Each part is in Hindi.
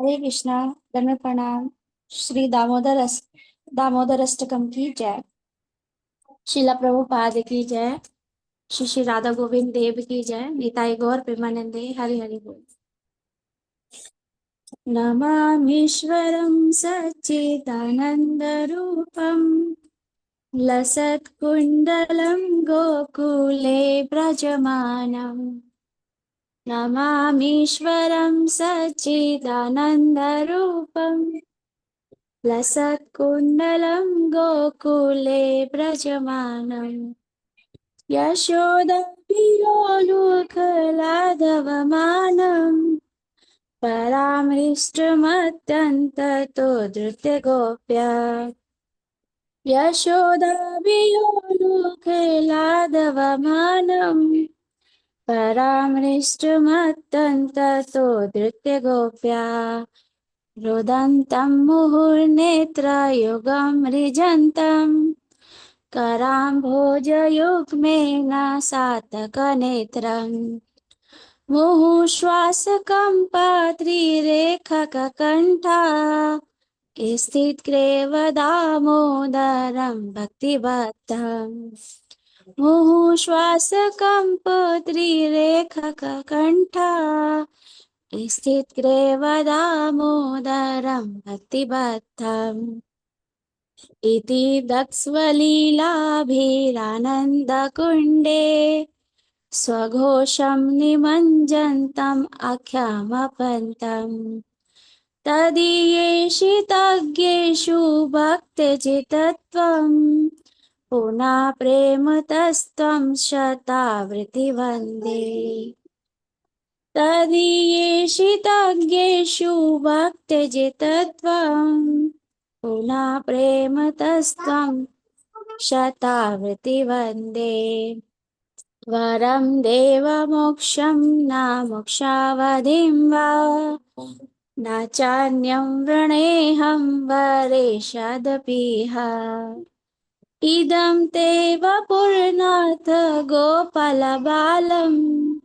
हरे कृष्णा। धर्म प्रणाम। श्री दामोदर अष्टकम की जय। शिला प्रभुपाद की जय। श्री श्री राधा गोविंद देव की जय। निताई गौर प्रेमानंदे हरि हरि बोल। नमामीश्वरं सच्चिदानन्दरूपं लसत्कुण्डलं गोकुले व्रजमानम्। नमामीश्वरं सच्चिदानन्दरूपम् लसत्कुण्डलं गोकुले व्रजमानम्। यशोदपिलोलुकलाधवमानम् परामृष्टमत्यन्ततो धृतगोप्य। यशोदाभियोलुकलाधवमानम् परामृष्टमत्यन्ततो धृतगोप्या। रुदन्तं मुहुर्नेत्रयुगं मृजन्तम् कराम्भोजयुग्मेन सातकनेत्रम्। मुहुश्वासकम्पत्रिरेखककण्ठा स्थितग्रेवदामोदरं भक्तिबद्धम्। मुहुश्वासकम्पत्रिरेखककण्ठा स्थितग्रेवदामोदरं भक्तिबद्धम्। इति दक्ष्वलीलाभिरानन्दकुण्डे स्वघोषं निमज्जन्तम् आख्यामपन्तम्। तदीयेषितज्ञेषु भक्तचित्तत्वम् पुनः प्रेमतस्त्वं शतावृत्तिवन्दे। तदीयेषितज्ञेषु भक्तचित्तत्वम् पुनः प्रेमतस्त्वं शतावृत्ति वन्दे। वरं देवमोक्षं न मोक्षावधिं वा न चान्यं वृणेऽहं वरेषदपीह। इदं ते वपुर्नाथ गोपालबालम्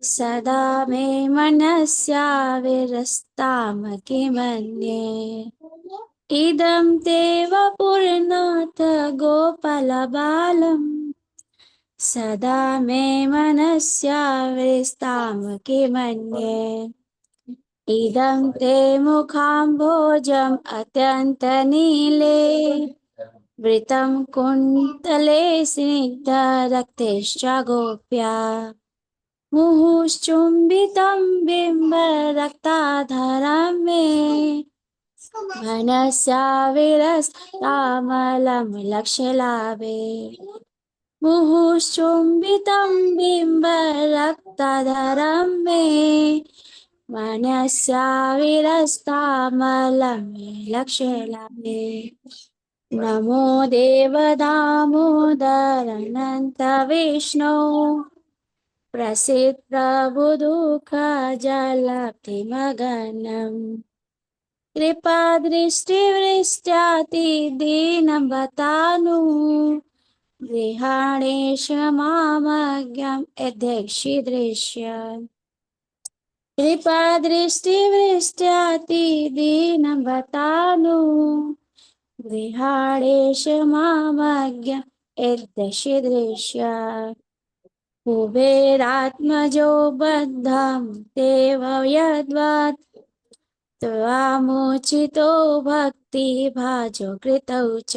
सदा मे मनस्याविरस्तां किमन्ये। इदं ते वपुर्नाथ गोपालबालम् सदा मे मनस्याविरस्तां किमन्ये। इदं ते मुखाम्भोजम् अत्यन्तनीले वृतं कुन्तले स्निग्धरक्तैश्च गोप्या। मुहुश्चुम्बितं बिम्बरक्ताधरं मे मनस्याविरस्तामलं लक्ष्यलाभे। मुहुश्चुम्बितं बिम्बरक्ताधरं मे मनस्याविरस्तामलं लक्ष्यलाभे। नमो देवदामोदर अनन्त विष्णो प्रसीद प्रभुदुःखजलधिमग्नम्। कृपादृष्टिवृष्ट्यातिदीनं गृहाणेश मामज्ञं यद्यक्षिदृश्य। कृपादृष्टिवृष्ट्यातिदीनं गृहाणेश मामज्ञं यद्यक्षिदृश्य। कुबेरात्मजो बद्धं देव यद्वत् त्वामुचितो भक्तिभाजो कृतौ च।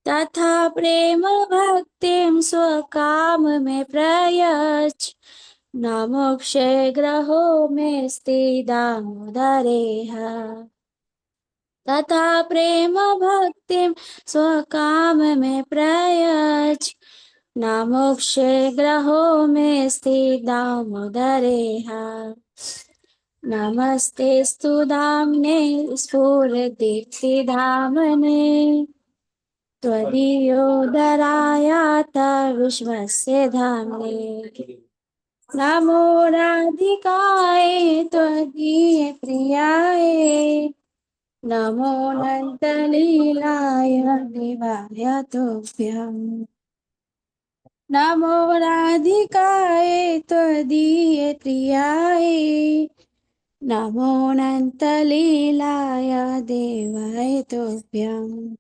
तथा प्रेम भक्तिं स्वकाम में प्रयच्छ न मोक्षे ग्रहो मे स्थिदामुदरेह। तथा प्रेम भक्तिं स्वकाम में प्रयच्छ न मोक्षे ग्रहो मे स्थिदामुदरेह। नमस्तेस्तु धाम्ने स्फुरदीप्तिधामने त्वदीयोदरायात विश्वस्य धाम्ने। नमो राधिकाय त्वदीयप्रियाय नमो अनन्तलीलाय देवाय तुभ्यम्। नमो राधिकाय त्वदीयप्रियाय नमोऽनन्तलीलाय देवाय तुभ्यम्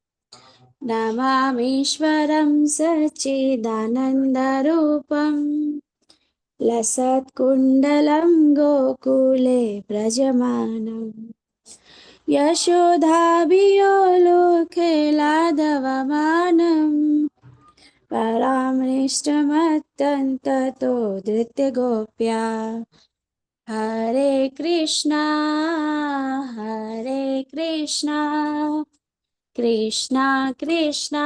नमामीश्वरं सच्चिदानन्दरूपम् लसत्कुण्डलं गोकुले व्रजमानम् यशोदाभियोलोके लाघवमानम् परामृष्टमत्यन्ततो धृतगोप्या हरे कृष्णा कृष्णा कृष्णा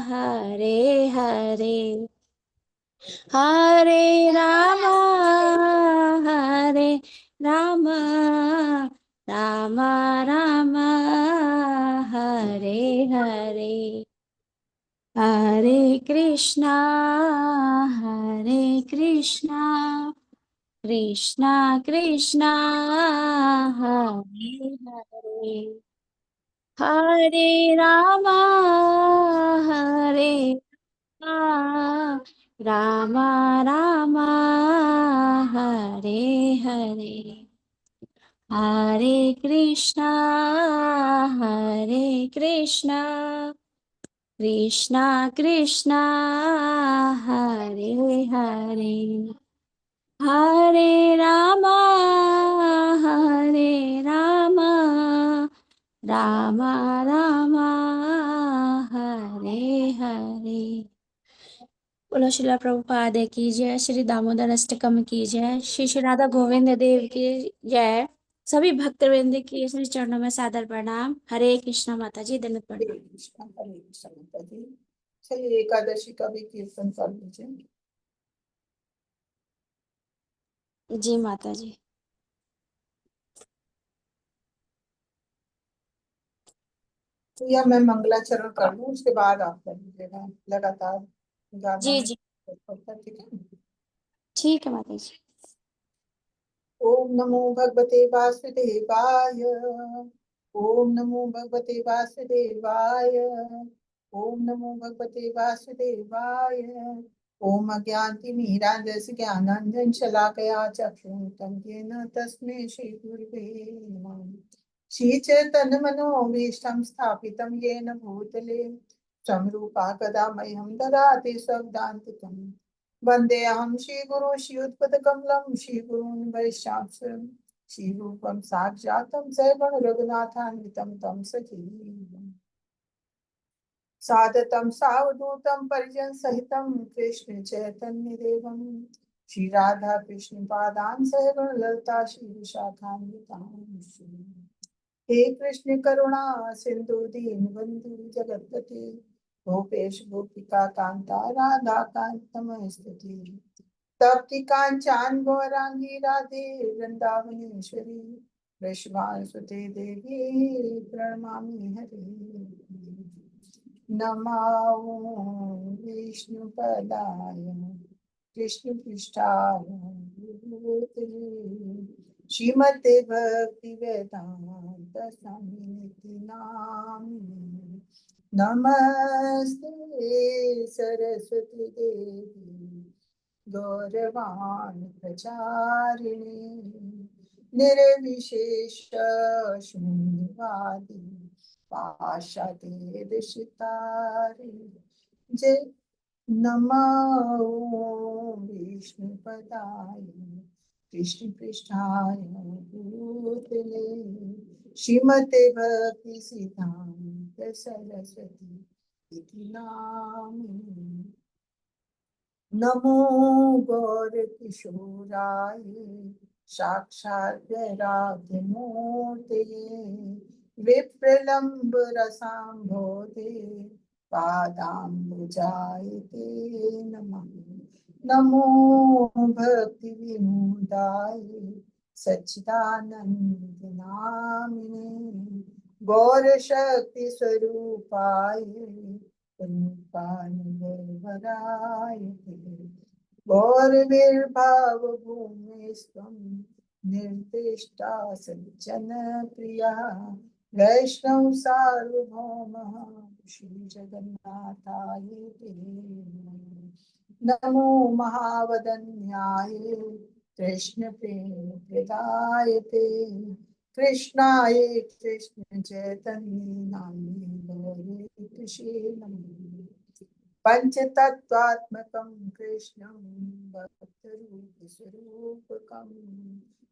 हरे हरे हरे राम राम राम हरे हरे हरे कृष्णा कृष्णा कृष्णा हरे हरे हरे राम राम हरे हरे हरे कृष्णा कृष्णा कृष्णा हरे हरे हरे राम राम राम हरे हरे। बोलो श्रीला प्रभुपाद की जय, श्री दामोदर अष्टकम की जय, श्री श्री राधा गोविंद देव की जय। सभी भक्तवृंद की श्री चरणों में सादर प्रणाम। हरे कृष्णा माता जी, धन्यवाद प्रणाम। हरे कृष्णा माता जी। चलिए एकादशी का भी कीर्तन कर लीजिए। जी माता जी। तो या मैं मंगलाचरण कर लूं, उसके बाद आप कर लीजिएगा लगातार गाना जी में। जी ठीक है। ठीक है माता जी। ओम नमो भगवते वासुदेवाय। ओम नमो भगवते वासुदेवाय। ओम नमो भगवते वासुदेवाय। ओम अज्ञानतिमिरान्धस्य ज्ञानाञ्जन शलाकया चक्षुरुन्मिलितं येन तस्मै श्री गुरुवे नमः। श्रीचैतन्यमनोभीष्टं स्थापितं येन भूतले स्वयं रूपा कदा मह्यं ददाति स्वपदान्तिकम्। वन्देऽहं श्रीगुरो श्रीयुतपदकमलं श्रीगुरून् वैष्णवांश्च श्रीरूपं साक्षातं सगुण रघुनाथान्वितं तं सजीवम् सादतं सावधूतं परिजन सहितं कृष्ण चैतन्य देवं श्री राधा कृष्ण पादान सगुण ललिता श्री विशाखान्वितांश्च। हे कृष्ण करुणा सिंधु दीन बंधु जगतपते गोपेश गोपिका कांता राधा कांत नमस्तुते। तप्ति कांचन गौरांगी राधे वृंदावनेश्वरी वृषभानुसुते देवी प्रणमामि हरे। नमो विष्णुपदाय कृष्ण पृष्ठाय भूतले श्रीमते भक्ति वेदांत स्वामी नामिने। नमस्ते सरस्वती देवी गौरवाणी प्रचारिणे निर्विशेष शून्यवादी पाशाते दिशितारे। जय नमो विष्णुपदाय कृष्ण पृष्ठाय भूतले श्रीमते भक्ति सिद्धांत सरस्वती इति नामिने। नमो गौर किशोराय साक्षात् वैराग्यमूर्ते विप्रलम्ब रसाम्भोधे पादाम्बुजाय ते नमः। नमो भक्ति विमुदाय सच्चिदानंद नामिने गौर शक्ति स्वरूपाय वराय गौरवीर्भाव भूमि निर्दिष्टा सज्जन प्रिया वैष्णव सार्वभौम श्री जगन्नाथाय ते नमो महावदन्याय कृष्ण प्रेम प्रदायते कृष्णाय कृष्ण चैतन्य नाम्ने गौरी कृष्णे नमः पंचतत्वात्मकं कृष्णं भक्तरूपस्वरूपकं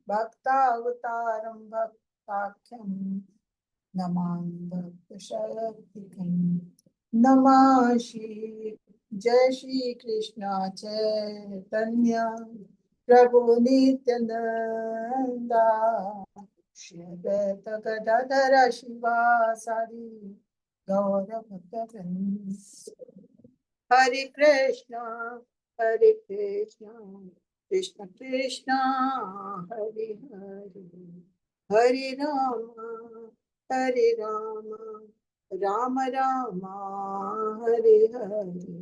भक्तावतारं भक्ताख्यं नमामि भक्तशक्तिकं नमः श्री जय श्री कृष्ण चैतन्य प्रभु नित्यानंदा श्री अद्वैत गदाधर शिवासादि गौर भक्तवृंद हरे कृष्णा कृष्ण कृष्णा हरे हरे हरे राम राम राम हरे हरे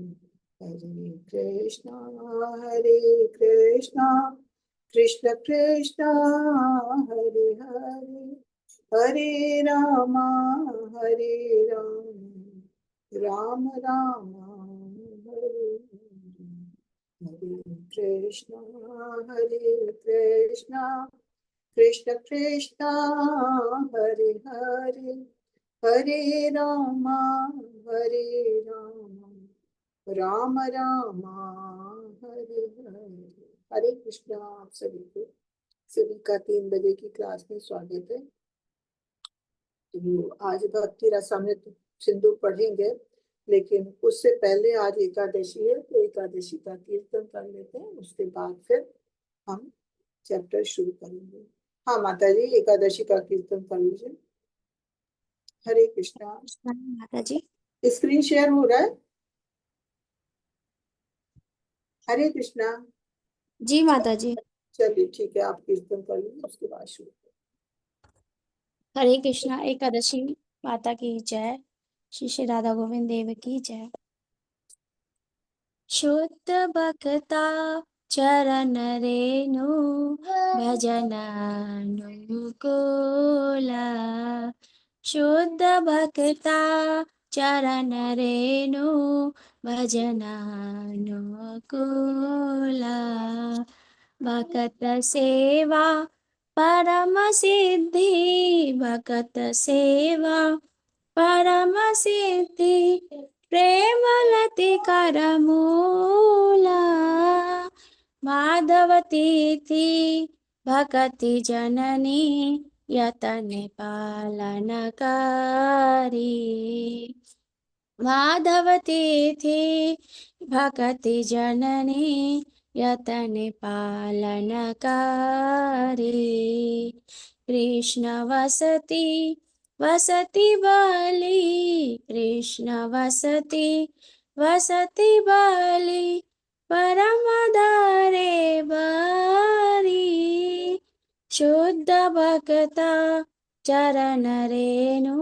हरे कृष्णा कृष्ण कृष्णा हरे हरे हरे राम राम राम हरे हरे कृष्णा कृष्ण कृष्णा हरे हरे हरे राम राम राम हरे हरे हरे कृष्णा। आप सभी का 3 बजे की क्लास में स्वागत है। तो आज भक्ति रसामृत सिंधु पढ़ेंगे, लेकिन उससे पहले आज एकादशी है, तो एकादशी का कीर्तन कर लेते हैं, उसके बाद फिर हम चैप्टर शुरू करेंगे। हाँ माता जी, एकादशी का कीर्तन कर लीजिए। हरे कृष्णा। माता जी। स्क्रीन शेयर हो रहा है? हरे कृष्णा। जी माता जी। चलिए ठीक है, आप कीर्तन कर लीजिए, उसके बाद शुरू। हरे कृष्णा। एकादशी माता की जय। श्री श्री राधा गोविंद देव की जय। शुद्ध भक्ता चरण रेणु भजन अनुकूला। शुद्ध भक्ता चरण रेणु भजन अनुकूला। भक्त सेवा परम सिद्धि भक्त सेवा परम सिद्धि प्रेमलति करमूला। माधवती थी भक्ति जननी यतन पालनकारी। माधवती थी भक्ति जननी यतन पालनकारी। कृष्ण वसती वसति बलि कृष्ण वसति वसति बलि परम धारे बारी। शुद्ध भक्ता चरण रेणु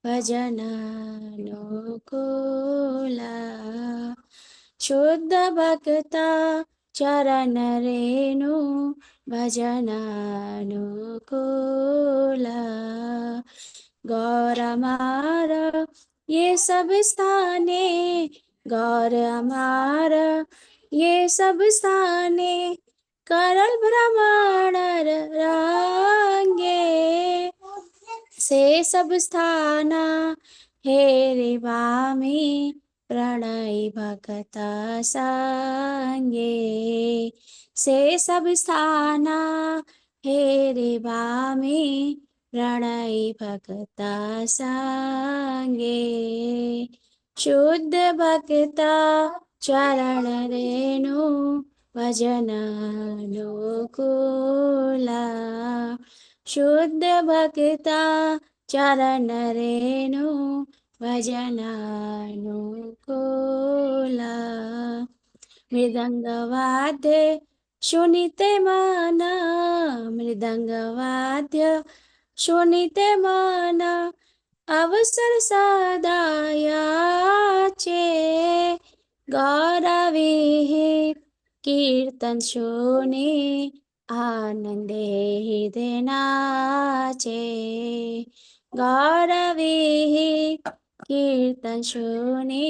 भजन अनुकूला। शुद्ध भक्ता चरण रेणु भजन अनुकूला। गौर अमार ये सब स्थाने गौर अमार ये सब स्थाने करल भ्रमण रांगे। से सब स्थाना हेरे वामी प्रणय भक्ता संगे। से सब स्थाना हेरे वामी प्रणय भक्ता संगे। शुद्ध भक्ता चरण रेणु भजन अनुकूला। शुद्ध भक्ता चरण रेणु भजन अनुकूला। मृदंगवाद्य शोणिते मन मृदंगवाद्य शोणिते मन अवसर सदायाचे। गौरविहित कीर्तन शोणे आनंदे हृदय नाचे। गौरविहित कीर्तन शोणे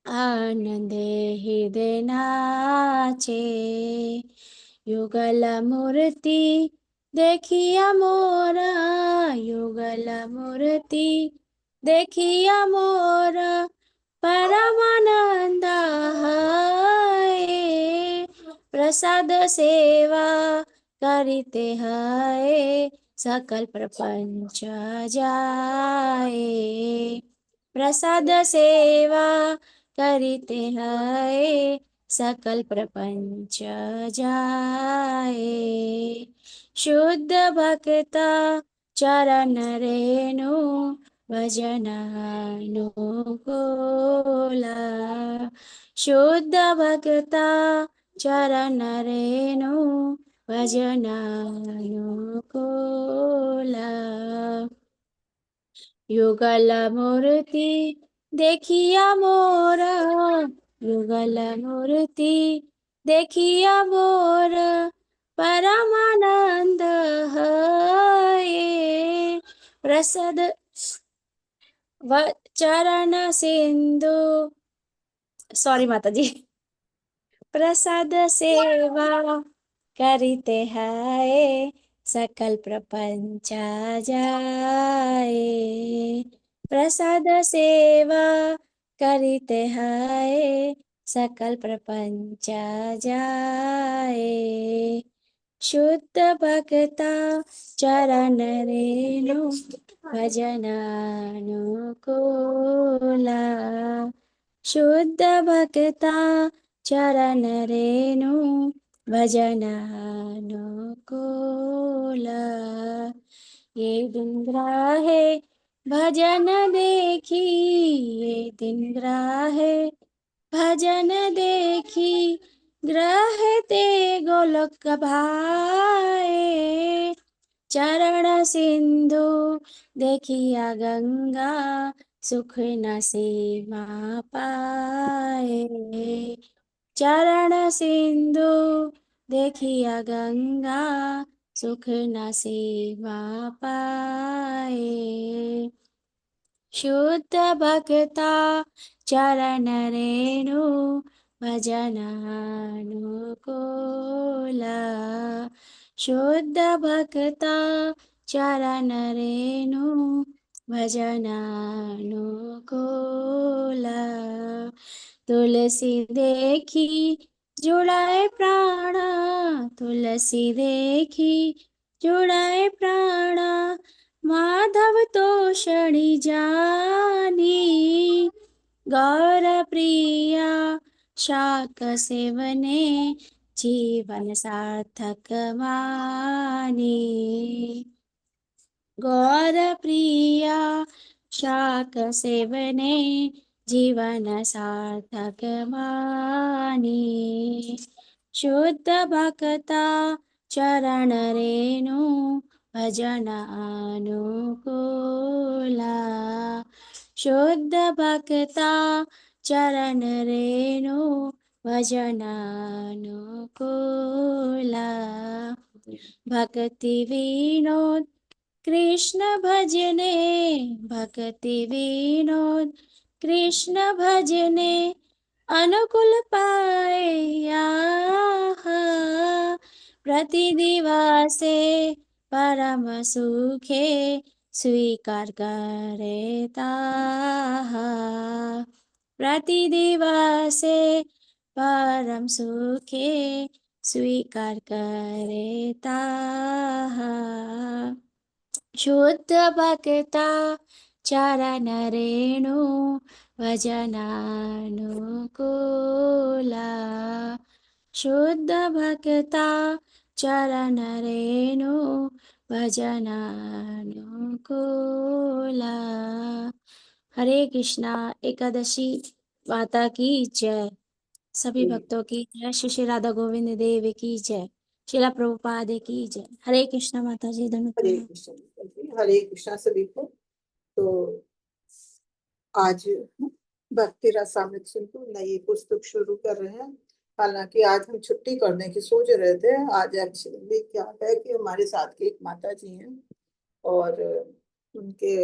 आनंदे हृदय नाचे। युगल मूर्ति देखिया मोरा, युगल मूर्ति देखिया मोरा, परमानंद है। प्रसाद सेवा करिते है, सकल प्रपंच जाए। प्रसाद सेवा करिते है, सकल प्रपंच जाए। शुद्ध भक्त चरण रेणु, भजन अनुकूला। शुद्ध भक्त चरण रेणु, भजन अनुकूला। युगल मूर्ति देखिया मोरा, युगल मूर्ति देखिया मोरा, परमानंद है। प्रसाद चरण सिंधु, सॉरी माता जी। प्रसाद सेवा करिते है, सकल प्रपंच जाए। प्रसाद सेवा करिते है, सकल प्रपंच जाए। शुद्ध भक्ता चरण रेणु, भजन अनुकूला। शुद्ध भक्ता चरण रेणु, भजन अनुकूला। ये दिन ग्राहे भजन देखी, ये दिन ग्राहे भजन देखी, ग्रह ते गोलोक भाए। चरण सिंधु देखिया गंगा, सुख न सीमा पाए। चरण सिंधु देखिया गंगा, सुख न सीमा पाए। शुद्ध भक्ता चरण रेणु, भजन अनुकूला। शुद्ध भक्ता चरण रेणु, भजन अनुकूला। तुलसी देखी जुड़ाए प्राण, तुलसी देखी जुड़ाए प्राण, माधव तोषणी जानी। गौर प्रिया शाक सेवने, जीवन सार्थक मानी। गौर प्रिया शाक सेवने, जीवन सार्थक मानी। शुद्ध भक्ता चरण रेणु, भजन अनुकूला। शुद्ध भक्ता चरण रेणु, भजन अनुकूला। भक्ति विनोद कृष्ण भजने, भक्ति विनोद कृष्ण भजने, अनुकूल पाए आहा। प्रति दिवसे परम सुखे, स्वीकार करे ताहा। प्रति दिवसे परम सुखे, स्वीकार करे ताहा। शुद्ध भक्ता चरण रेणु, भजन अनुकूला। शुद्ध भक्ता चरण रेणु, भजन अनुकूला। हरे कृष्णा। एकादशी माता की जय। सभी भक्तों की जय। श्री श्री राधा गोविंद देव की जय। शिला प्रभुपाद की जय। हरे कृष्णा माता जी, हरे धन्यवाद। कृष्ण जी, हरे कृष्णा सभी को। तो आज भक्ति रसामृत सिंधु नई पुस्तक शुरू कर रहे हैं। हालांकि आज हम छुट्टी करने की सोच रहे थे। आज एक्चुअली क्या है कि हमारे साथ की एक माता जी हैं और उनके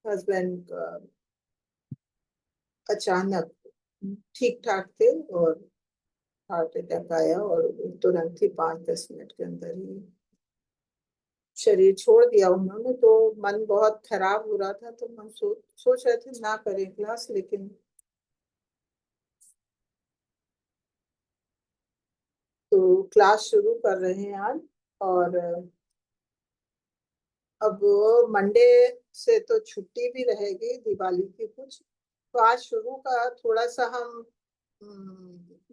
हस्बैंड का अचानक ठीक ठाक थे और हार्ट अटैक आया और तुरंत ही 5-10 मिनट के अंदर ही शरीर छोड़ दिया उन्होंने। तो मन बहुत खराब हो रहा था, तो हम सोच रहे थे ना करें क्लास, लेकिन तो क्लास शुरू कर रहे हैं आज। और अब मंडे से तो छुट्टी भी रहेगी दिवाली की कुछ, तो आज शुरू का थोड़ा सा हम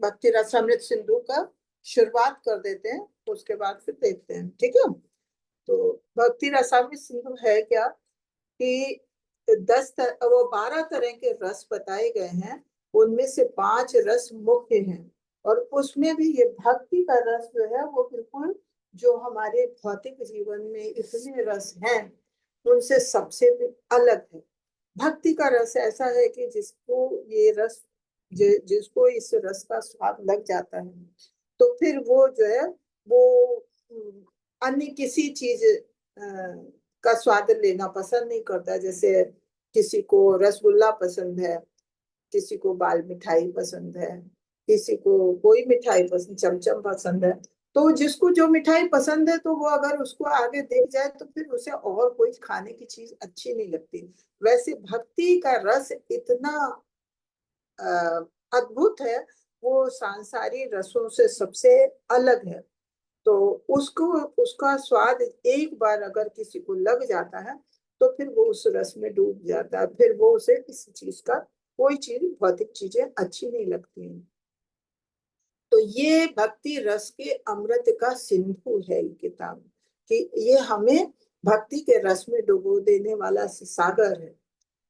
भक्ति रसामृत सिंधु का शुरुआत कर देते हैं, उसके बाद फिर देखते हैं, ठीक है। तो भक्ति रसामृत सिंधु है क्या कि वो 12 तरह के रस बताए गए हैं, उनमें से 5 रस मुख्य हैं। और उसमें भी ये भक्ति का रस जो है वो बिल्कुल, जो हमारे भौतिक जीवन में इतने रस हैं उनसे सबसे भी अलग है। भक्ति का रस ऐसा है कि जिसको ये रस जिसको इस रस का स्वाद लग जाता है, तो फिर वो जो है वो अन्य किसी चीज का स्वाद लेना पसंद नहीं करता। जैसे किसी को रसगुल्ला पसंद है, किसी को बाल मिठाई पसंद है, किसी को कोई मिठाई पसंद, चमचम पसंद है। तो जिसको जो मिठाई पसंद है, तो वो अगर उसको आगे देख जाए तो फिर उसे और कोई खाने की चीज अच्छी नहीं लगती। वैसे भक्ति का रस इतना अद्भुत है, वो सांसारिक रसों से सबसे अलग है। तो उसको उसका स्वाद एक बार अगर किसी को लग जाता है, तो फिर वो उस रस में डूब जाता है, फिर वो उसे किसी चीज का, कोई चीज, भौतिक चीजें अच्छी नहीं लगती हैं। तो ये भक्ति रस के अमृत का सिंधु है ये किताब, कि ये हमें भक्ति के रस में डुबो देने वाला सागर है।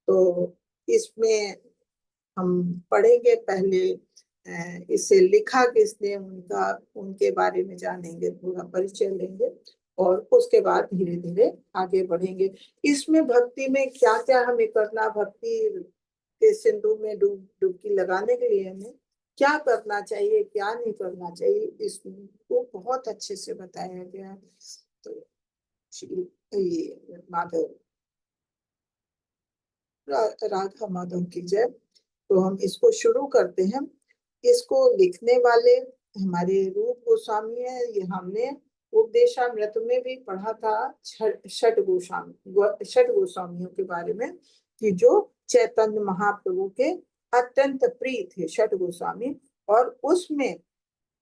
तो इसमें हम पढ़ेंगे पहले इसे लिखा किसने, उनका, उनके बारे में जानेंगे, पूरा परिचय लेंगे, और उसके बाद धीरे धीरे आगे बढ़ेंगे। इसमें भक्ति में क्या क्या हमें करना, भक्ति के सिंधु में डुबकी लगाने के लिए हमें क्या करना चाहिए, क्या नहीं करना चाहिए, इसको बहुत अच्छे से बताया गया है। तो ये माधव, राधा माधव की जय। तो हम इसको शुरू करते हैं। इसको लिखने वाले हमारे रूप गोस्वामी है। ये हमने उपदेशामृत में भी पढ़ा था, षट गोस्वामियों के बारे में, कि जो चैतन्य महाप्रभु के अत्यंत प्रिय थे, षट गोस्वामी। और उसमें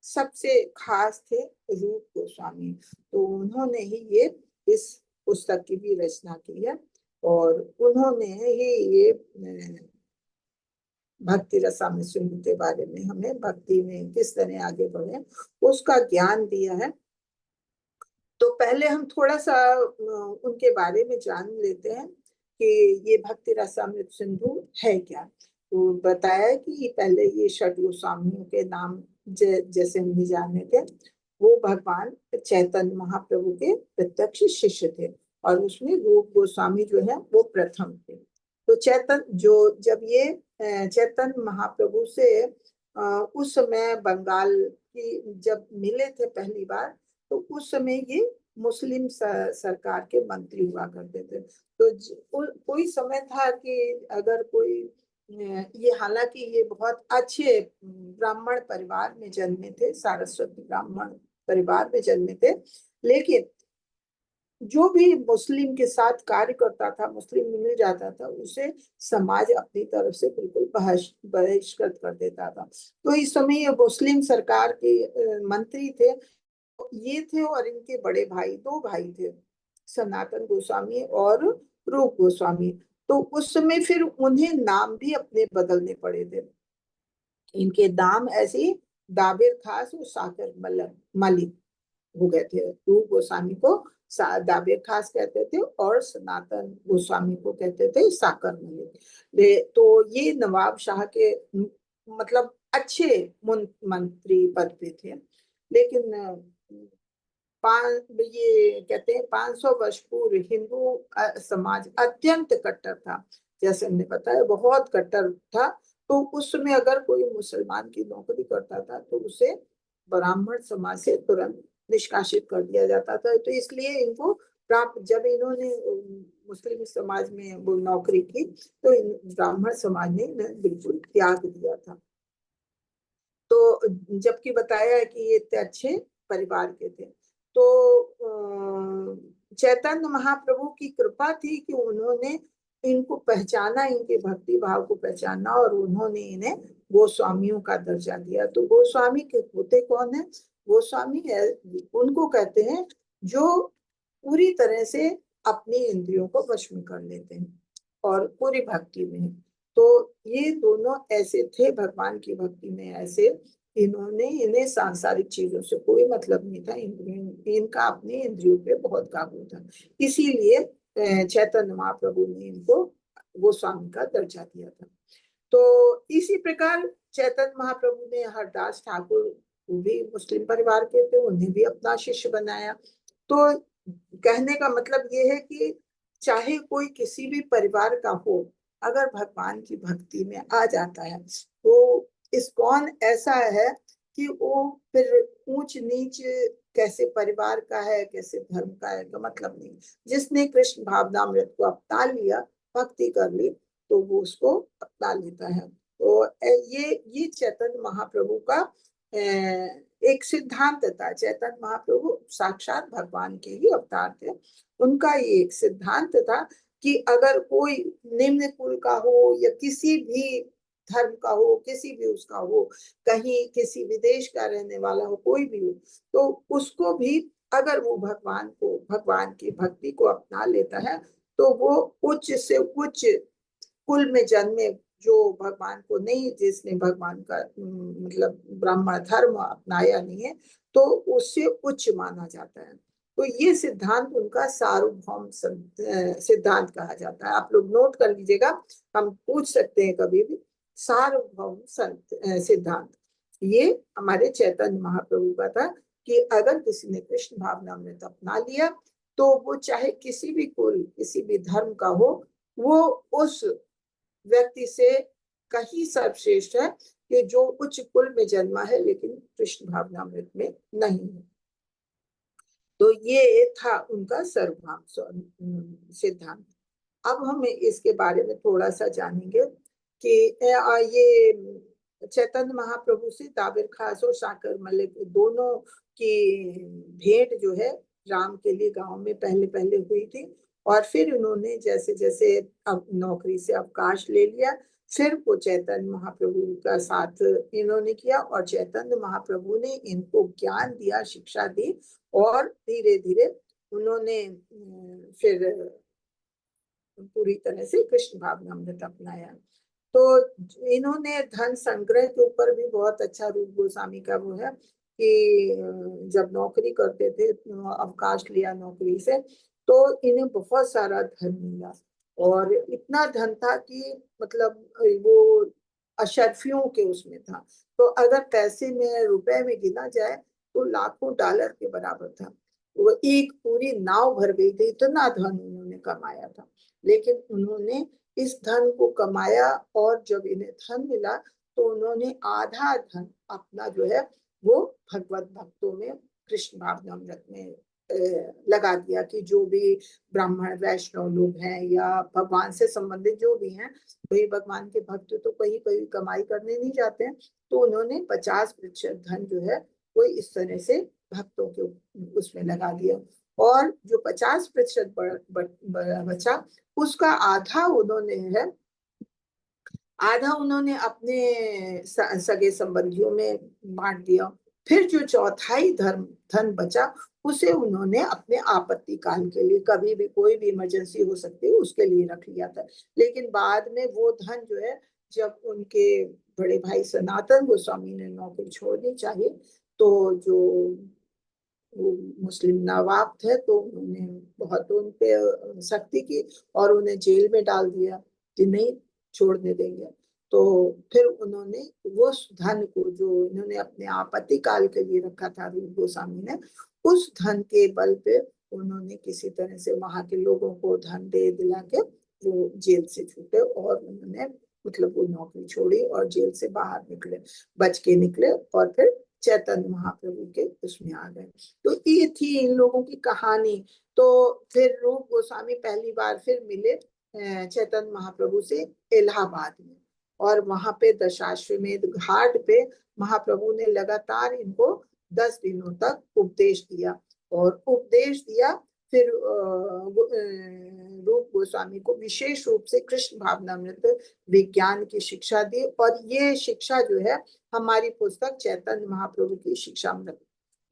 सबसे खास थे रूप गोस्वामी। तो उन्होंने ही ये इस पुस्तक की भी रचना की है, और उन्होंने ही ये भक्ति रसामृत सिंधु के बारे में हमें भक्ति में किस तरह आगे बढ़े उसका ज्ञान दिया है। तो पहले हम थोड़ा सा उनके बारे में जान लेते हैं कि ये भक्ति रसामृत सिंधु है क्या। तो बताया कि पहले ये षट गोस्वामियों के नाम जैसे हम भी जाने थे, वो भगवान चैतन्य महाप्रभु के प्रत्यक्ष शिष्य थे, और उसमें रूप गोस्वामी जो है वो प्रथम थे। तो चैतन्य जो, जब ये चैतन्य महाप्रभु से उस समय बंगाल की जब मिले थे पहली बार, तो उस समय ये मुस्लिम सरकार के मंत्री हुआ करते थे। तो कोई समय था कि अगर कोई ये, हालांकि ये बहुत अच्छे ब्राह्मण परिवार में जन्मे थे, सारस्वती ब्राह्मण परिवार में जन्मे थे, लेकिन जो भी मुस्लिम के साथ कार्य करता था, मुस्लिम मिल जाता था, उसे समाज अपनी तरफ से बिल्कुल बहिष्कृत कर देता था। तो इस समय ये मुस्लिम सरकार के मंत्री थे, ये थे, और इनके बड़े भाई, 2 भाई थे, सनातन गोस्वामी और रूप गोस्वामी। तो उस समय फिर उन्हें नाम भी अपने बदलने पड़े थे। इनके नाम ऐसे ही दाबिर खास और साकर मलिक हो गए थे। रूप गोस्वामी को दाबिर खास कहते थे, और सनातन गोस्वामी को कहते थे साकर मलिक। तो ये नवाब शाह के मतलब अच्छे मंत्री पद पे थे। लेकिन ये कहते हैं 500 वर्ष पूर्व हिंदू समाज अत्यंत कट्टर था, जैसे हमने बताया बहुत कट्टर था। तो उस समय अगर कोई मुसलमान की नौकरी करता था, तो उसे ब्राह्मण समाज से तुरंत निष्कासित कर दिया जाता था। तो इसलिए इनको प्राप्त, जब इन्होंने मुस्लिम समाज में वो नौकरी की, तो ब्राह्मण समाज ने बिल्कुल त्याग दिया था। तो जबकि बताया कि ये इतने अच्छे परिवार के थे। तो चैतन्य महाप्रभु की कृपा थी कि उन्होंने इनको पहचाना, इनके भक्ति भाव को पहचाना, और उन्होंने इन्हें गोस्वामियों का दर्जा दिया। तो गोस्वामी के होते कौन है? गोस्वामी है, उनको कहते हैं जो पूरी तरह से अपनी इंद्रियों को वश में कर लेते हैं और पूरी भक्ति में है। तो ये दोनों ऐसे थे भगवान की भक्ति में, ऐसे इन्हें सांसारिक चीजों से कोई मतलब नहीं था, इनका अपनी इंद्रियों पे बहुत काबू था। इसीलिए चैतन्य महाप्रभु ने इनको गोस्वामी का दर्जा दिया था। तो इसी प्रकार चैतन्य महाप्रभु ने हरदास ठाकुर, वो भी मुस्लिम परिवार के थे, उन्हें भी अपना शिष्य बनाया। तो कहने का मतलब ये है कि चाहे कोई किसी भी परिवार का हो, अगर भगवान की भक्ति में आ जाता है तो इस्कॉन ऐसा है कि वो फिर ऊंच नीच कैसे परिवार का है, कैसे धर्म का है, तो मतलब नहीं। जिसने कृष्ण भावनामृत को अपना लिया, भक्ति कर ली, तो वो उसको अपना लेता है। तो ये चैतन्य महाप्रभु का एक सिद्धांत था। चैतन्य महाप्रभु साक्षात भगवान के ही अवतार थे। उनका ये एक सिद्धांत था कि अगर कोई निम्न कुल का हो या किसी भी धर्म का हो, किसी भी उसका हो, कहीं किसी विदेश का रहने वाला हो, कोई भी हो, तो उसको भी अगर वो भगवान की भक्ति को अपना लेता है, तो वो उच्च से उच्च कुल में जन्मे, जो भगवान को नहीं, जिसने भगवान का मतलब ब्राह्मण धर्म अपनाया नहीं है, तो उससे उच्च माना जाता है। तो ये सिद्धांत उनका सार्वभौम सिद्धांत कहा जाता है। आप लोग नोट कर लीजिएगा, हम पूछ सकते हैं कभी भी। सार्वभौम सिद्धांत ये हमारे चैतन्य महाप्रभु का था कि अगर किसी ने कृष्ण भावनामृत अपना लिया, तो वो चाहे किसी भी कुल, किसी भी धर्म का हो, वो उस व्यक्ति से कहीं सर्वश्रेष्ठ है कि जो उच्च कुल में जन्मा है लेकिन कृष्ण भावनामृत में नहीं है। तो ये था उनका सर्वभाव सिद्धांत। अब हम इसके बारे में थोड़ा सा जानेंगे कि ये चैतन्य महाप्रभु से दाबिर खास और साकर मलिक दोनों की भेंट जो है राम के लिए गांव में पहले पहले हुई थी, और फिर उन्होंने जैसे जैसे अब नौकरी से अवकाश ले लिया, फिर वो चैतन्य महाप्रभु का साथ इन्होंने किया, और चैतन्य महाप्रभु ने इनको ज्ञान दिया, शिक्षा दी, और धीरे धीरे उन्होंने फिर पूरी तरह से कृष्ण भावनामृत अपनाया। तो इन्होंने धन संग्रह के ऊपर भी बहुत अच्छा रूप गोस्वामी का वो है कि जब नौकरी करते थे, अवकाश लिया नौकरी से, तो इन्हें बहुत सारा धन मिला, और इतना धन था कि मतलब वो अशर्फियों के उसमें था। तो अगर पैसे में, रुपए में गिना जाए तो लाखों डॉलर के बराबर था। वो एक पूरी नाव भर गई थी, इतना धन उन्होंने कमाया था। लेकिन उन्होंने इस धन को कमाया, और जब इन्हें धन मिला तो उन्होंने आधा धन अपना जो है वो भगवत भक्तों में, कृष्ण भावनामृत में लगा दिया। कि जो भी ब्राह्मण वैष्णव लोग हैं या भगवान से संबंधित जो भी हैं, वही भगवान के भक्त तो कहीं कहीं कमाई करने नहीं जाते हैं, तो उन्होंने 50% धन जो है वो इस तरह से भक्तों के उसमें लगा दिया। और जो 50% बचा, उसका आधा उन्होंने है, आधा उन्होंने अपने सगे संबंधियों में बांट दिया। फिर जो चौथाई धन बचा, उसे उन्होंने अपने आपत्ति काल के लिए, कभी भी कोई भी इमरजेंसी हो सकती है उसके लिए रख लिया था। लेकिन बाद में वो धन जो है, जब उनके बड़े भाई सनातन गोस्वामी ने नौकरी छोड़नी चाहिए, तो जो वो मुस्लिम नवाब थे, तो उन्होंने बहुत उन पे सख्ती की और उन्हें जेल में डाल दिया कि नहीं छोड़ने देंगे। तो फिर उन्होंने वो धन को, जो इन्होंने अपने आपत्ति काल के लिए रखा था रूप गोस्वामी ने, उस धन के बल पे उन्होंने किसी तरह से वहां के लोगों को धन दे दिला के वो जेल से छूटे, और उन्होंने मतलब वो नौकरी छोड़ी और जेल से बाहर निकले, बच के निकले, और फिर चैतन्य महाप्रभु के उसमें आ गए। तो ये थी इन लोगों की कहानी। तो फिर रूप गोस्वामी पहली बार फिर मिले चैतन्य महाप्रभु से इलाहाबाद में। और वहां पे दशाश्वमेध घाट पे महाप्रभु ने लगातार इनको 10 दिनों तक उपदेश दिया, और उपदेश दिया। फिर रूप गोस्वामी को विशेष रूप से कृष्ण भावनामृत विज्ञान की शिक्षा दी, और ये शिक्षा जो है हमारी पुस्तक चैतन्य महाप्रभु की शिक्षामृत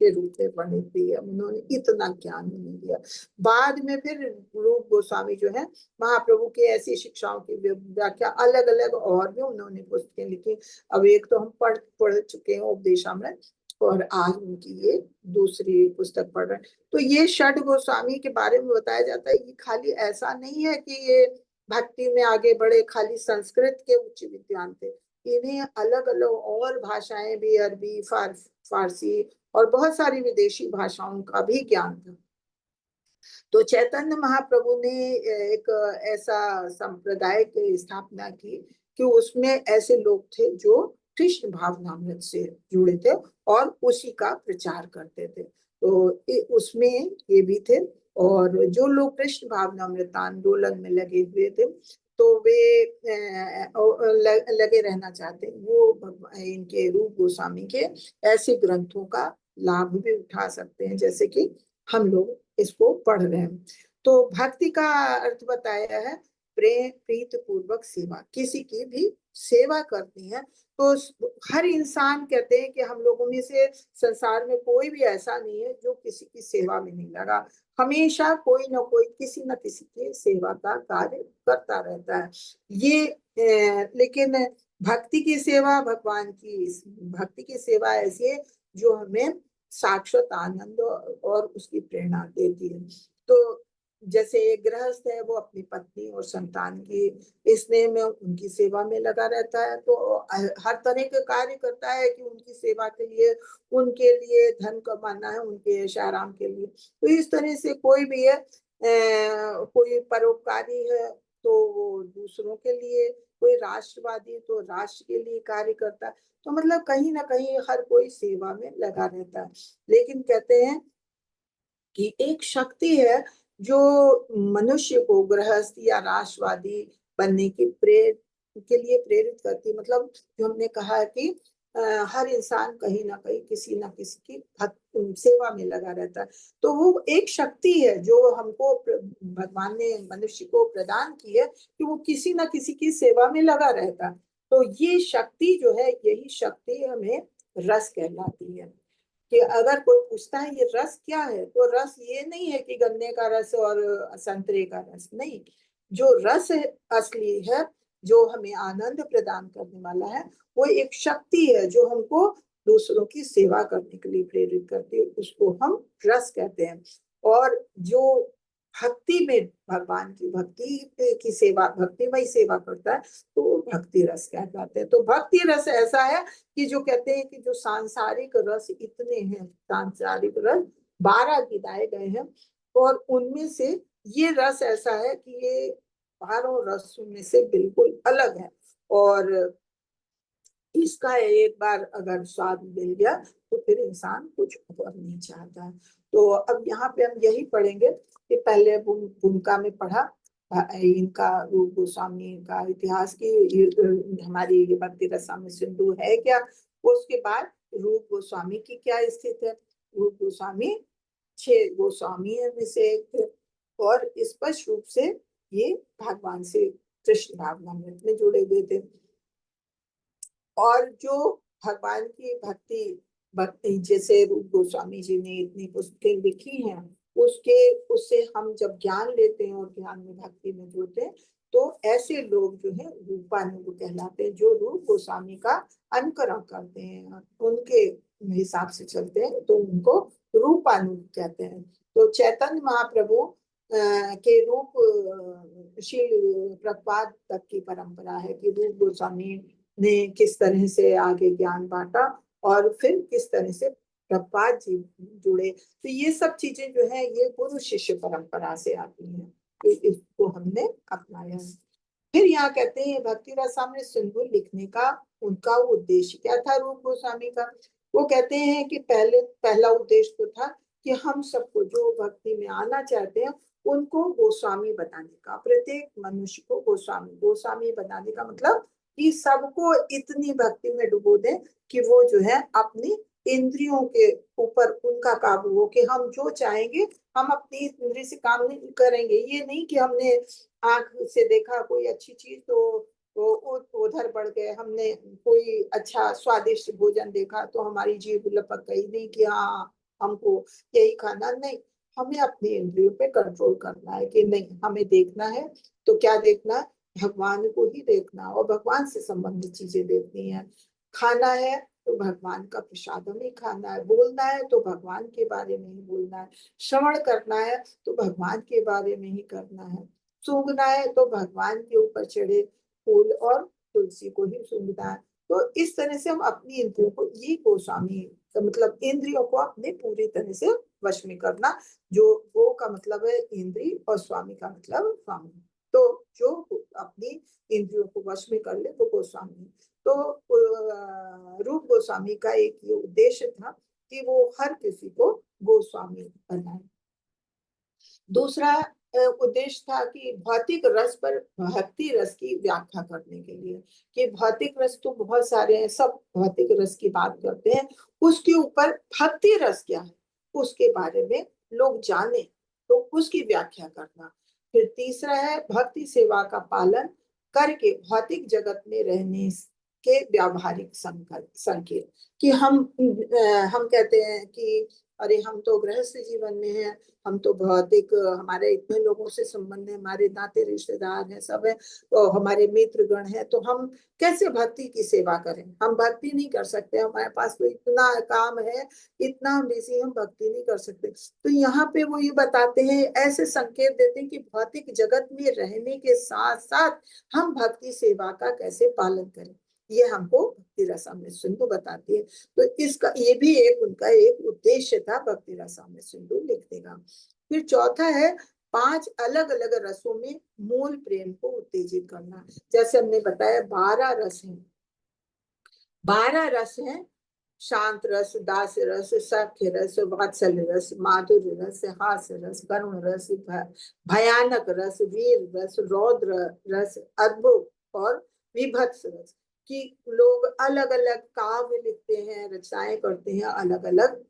के रूप में वर्णित हुई है। उन्होंने इतना ज्ञान नहीं दिया। बाद में फिर रूप गोस्वामी जो है महाप्रभु की ऐसी शिक्षाओं की व्याख्या अलग अलग और भी उन्होंने पुस्तकें लिखी। अब एक तो हम पढ़ चुके हैं उपदेशामृत, और आज उनकी ये दूसरी पुस्तक पढ़ रहे हैं। तो ये षड गोस्वामी के बारे में बताया जाता है कि खाली ऐसा नहीं है कि ये भक्ति में आगे बढ़े, खाली संस्कृत के उच्च विद्वान थे। इन्हें अलग अलग और भाषाएं भी, अरबी, फारसी और बहुत सारी विदेशी भाषाओं का भी ज्ञान था। तो चैतन्य महाप्रभु ने एक ऐसा संप्रदाय की स्थापना की कि उसमें ऐसे लोग थे जो कृष्ण भावनामृत से जुड़े थे और उसी का प्रचार करते थे। तो उसमें ये भी थे, और जो लोग कृष्ण भावनामृत आंदोलन में लगे हुए थे तो वे लगे रहना चाहते, वो इनके रूप गोस्वामी के ऐसे ग्रंथों का लाभ भी उठा सकते हैं, जैसे कि हम लोग इसको पढ़ रहे हैं। तो भक्ति का अर्थ बताया है प्रेम प्रीत पूर्वक सेवा, किसी की भी सेवा करनी है। तो हर इंसान कहते हैं कि हम लोगों में से संसार में कोई भी ऐसा नहीं है जो किसी की सेवा में नहीं लगा। हमेशा कोई ना कोई किसी न किसी की सेवा का कार्य करता रहता है। ये लेकिन भक्ति की सेवा, भगवान की भक्ति की सेवा ऐसी है जो हमें शाश्वत आनंद और उसकी प्रेरणा देती है। तो जैसे एक गृहस्थ है, वो अपनी पत्नी और संतान की स्नेह में उनकी सेवा में लगा रहता है, तो हर तरह के कार्य करता है कि उनकी सेवा के लिए, उनके लिए धन कमाना है, उनके ऐश आराम के लिए। तो इस तरह से कोई भी है, कोई परोपकारी है तो वो दूसरों के लिए, कोई राष्ट्रवादी तो राष्ट्र के लिए कार्य करता है। तो मतलब कहीं ना कहीं हर कोई सेवा में लगा रहता है। लेकिन कहते हैं कि एक शक्ति है जो मनुष्य को गृहस्थ या राष्ट्रवादी बनने की के लिए प्रेरित करती है। मतलब जो हमने कहा कि हर इंसान कहीं ना कहीं किसी ना किसी की सेवा में लगा रहता है। तो वो एक शक्ति है जो हमको भगवान ने मनुष्य को प्रदान की है कि वो किसी ना किसी की सेवा में लगा रहता है। तो ये शक्ति जो है, यही शक्ति हमें रस कहलाती है। कि अगर कोई पूछता है ये रस क्या है, तो रस ये नहीं है कि गन्ने का रस और संतरे का रस, नहीं। जो रस है, असली है, जो हमें आनंद प्रदान करने वाला है, वो एक शक्ति है जो हमको दूसरों की सेवा करने के लिए प्रेरित करती है, उसको हम रस कहते हैं। और जो भक्ति में भगवान की भक्ति की सेवा, भक्तिमय सेवा करता है, तो वो भक्ति रस कहलाते हैं। तो भक्ति रस ऐसा है कि जो कहते हैं कि जो सांसारिक रस इतने हैं, सांसारिक रस 12 गिनाए गए हैं, और उनमें से ये रस ऐसा है कि ये 12 रसों में से बिल्कुल अलग है, और इसका एक बार अगर स्वाद मिल गया तो फिर इंसान कुछ और नहीं चाहता। तो अब यहाँ पे हम यही पढ़ेंगे कि पहले भूमिका में पढ़ा इनका, रूप गोस्वामी का इतिहास की हमारी ये भक्ति रसामृत सिंधु है क्या। उसके बाद रूप गोस्वामी की क्या स्थिति है। रूप गोस्वामी 6 गोस्वामी में से एक थे, और स्पष्ट रूप से ये भगवान से कृष्ण भावनामृत में जुड़े हुए थे। और जो भगवान की भक्ति जैसे रूप गोस्वामी जी ने इतनी पुस्तकें लिखी हैं, उससे हम जब ज्ञान लेते हैं और ज्ञान में भक्ति में जुड़ते हैं, तो ऐसे लोग जो है रूपानुग कहलाते हैं, जो रूप गोस्वामी का अनुकरण करते हैं, उनके हिसाब से चलते हैं, तो उनको रूपानुग कहते हैं। तो चैतन्य महाप्रभु के रूप शील प्रपात तक की परंपरा है कि रूप गोस्वामी ने किस तरह से आगे ज्ञान बांटा, और फिर किस तरह से प्रभुपाद जी जुड़े। तो ये सब चीजें जो है ये गुरु शिष्य परंपरा से आती हैं, तो इसको हमने अपनाया है। फिर यहाँ कहते हैं भक्ति रसामृत सिंधु लिखने का उनका उद्देश्य क्या था रूप गोस्वामी का। वो कहते हैं कि पहला उद्देश्य तो था कि हम सबको जो भक्ति में आना चाहते हैं उनको गोस्वामी बनाने का, प्रत्येक मनुष्य को गोस्वामी बनाने का, मतलब कि सबको इतनी भक्ति में डुबो दें कि वो जो है अपनी इंद्रियों के ऊपर उनका काबू हो, कि हम जो चाहेंगे हम अपनी इंद्रिय से काम नहीं करेंगे। ये नहीं कि हमने आंख से देखा कोई अच्छी चीज तो उधर बढ़ गए, हमने कोई अच्छा स्वादिष्ट भोजन देखा तो हमारी जीभ लपक गई, नहीं कि हाँ हमको यही खाना। नहीं, हमें अपनी इंद्रियों पे कंट्रोल करना है कि नहीं, हमें देखना है तो क्या देखना, भगवान को ही देखना और भगवान से संबंधित चीजें देखनी है। खाना है तो भगवान का प्रसाद हमें खाना है, बोलना है तो भगवान के बारे में ही बोलना है, श्रवण करना है तो भगवान के बारे में ही करना है, सूंघना है तो भगवान के ऊपर चढ़े फूल और तुलसी को ही सूंघना है। तो इस तरह से हम अपनी इंद्रियों को, ये गोस्वामी का मतलब इंद्रियों को अपने पूरी तरह से वश में करना। जो गो का मतलब है इंद्री और स्वामी का मतलब स्वामी। तो जो अपनी इंद्रियों को वश में कर ले वो गोस्वामी। तो रूप गोस्वामी का एक ये उद्देश्य था कि वो हर किसी को गोस्वामी बनाए। दूसरा उद्देश्य था कि भौतिक रस पर भक्ति रस की व्याख्या करने के लिए, कि भौतिक रस तो बहुत सारे हैं, सब भौतिक रस की बात करते हैं, उसके ऊपर भक्ति रस क्या है उसके बारे में लोग जाने, तो उसकी व्याख्या करना। फिर तीसरा है भक्ति सेवा का पालन करके भौतिक जगत में रहने के व्यावहारिक संकेत, कि हम कहते हैं कि अरे हम तो गृहस्थ जीवन में हैं, हम तो भौतिक, हमारे इतने लोगों से संबंध है, हमारे नाते रिश्तेदार हैं, सब है, तो हमारे मित्र गण हैं, तो हम कैसे भक्ति की सेवा करें, हम भक्ति नहीं कर सकते, हमारे पास तो इतना काम है, इतना बिजी, हम भक्ति नहीं कर सकते। तो यहाँ पे वो ये बताते हैं, ऐसे संकेत देते हैं कि भौतिक जगत में रहने के साथ साथ हम भक्ति सेवा का कैसे पालन करें, ये हमको भक्ति रसामृत सिंधु बताती है। तो इसका ये भी एक उनका एक उद्देश्य था भक्ति रसामृत सिंधु लिखने का। फिर चौथा है 5 अलग अलग रसों में मूल प्रेम को उत्तेजित करना। जैसे हमने बताया 12 रस हैं, 12 रस हैं, शांत रस, दास रस, सख्य रस, वात्सल्य रस, माधुर्य रस, हास्य रस, करुण रस, भयानक रस, वीर रस, रौद्र रस, अद्भुत और विभत्स रस। कि लोग अलग अलग काव्य लिखते हैं, रचनाएं करते हैं अलग अलग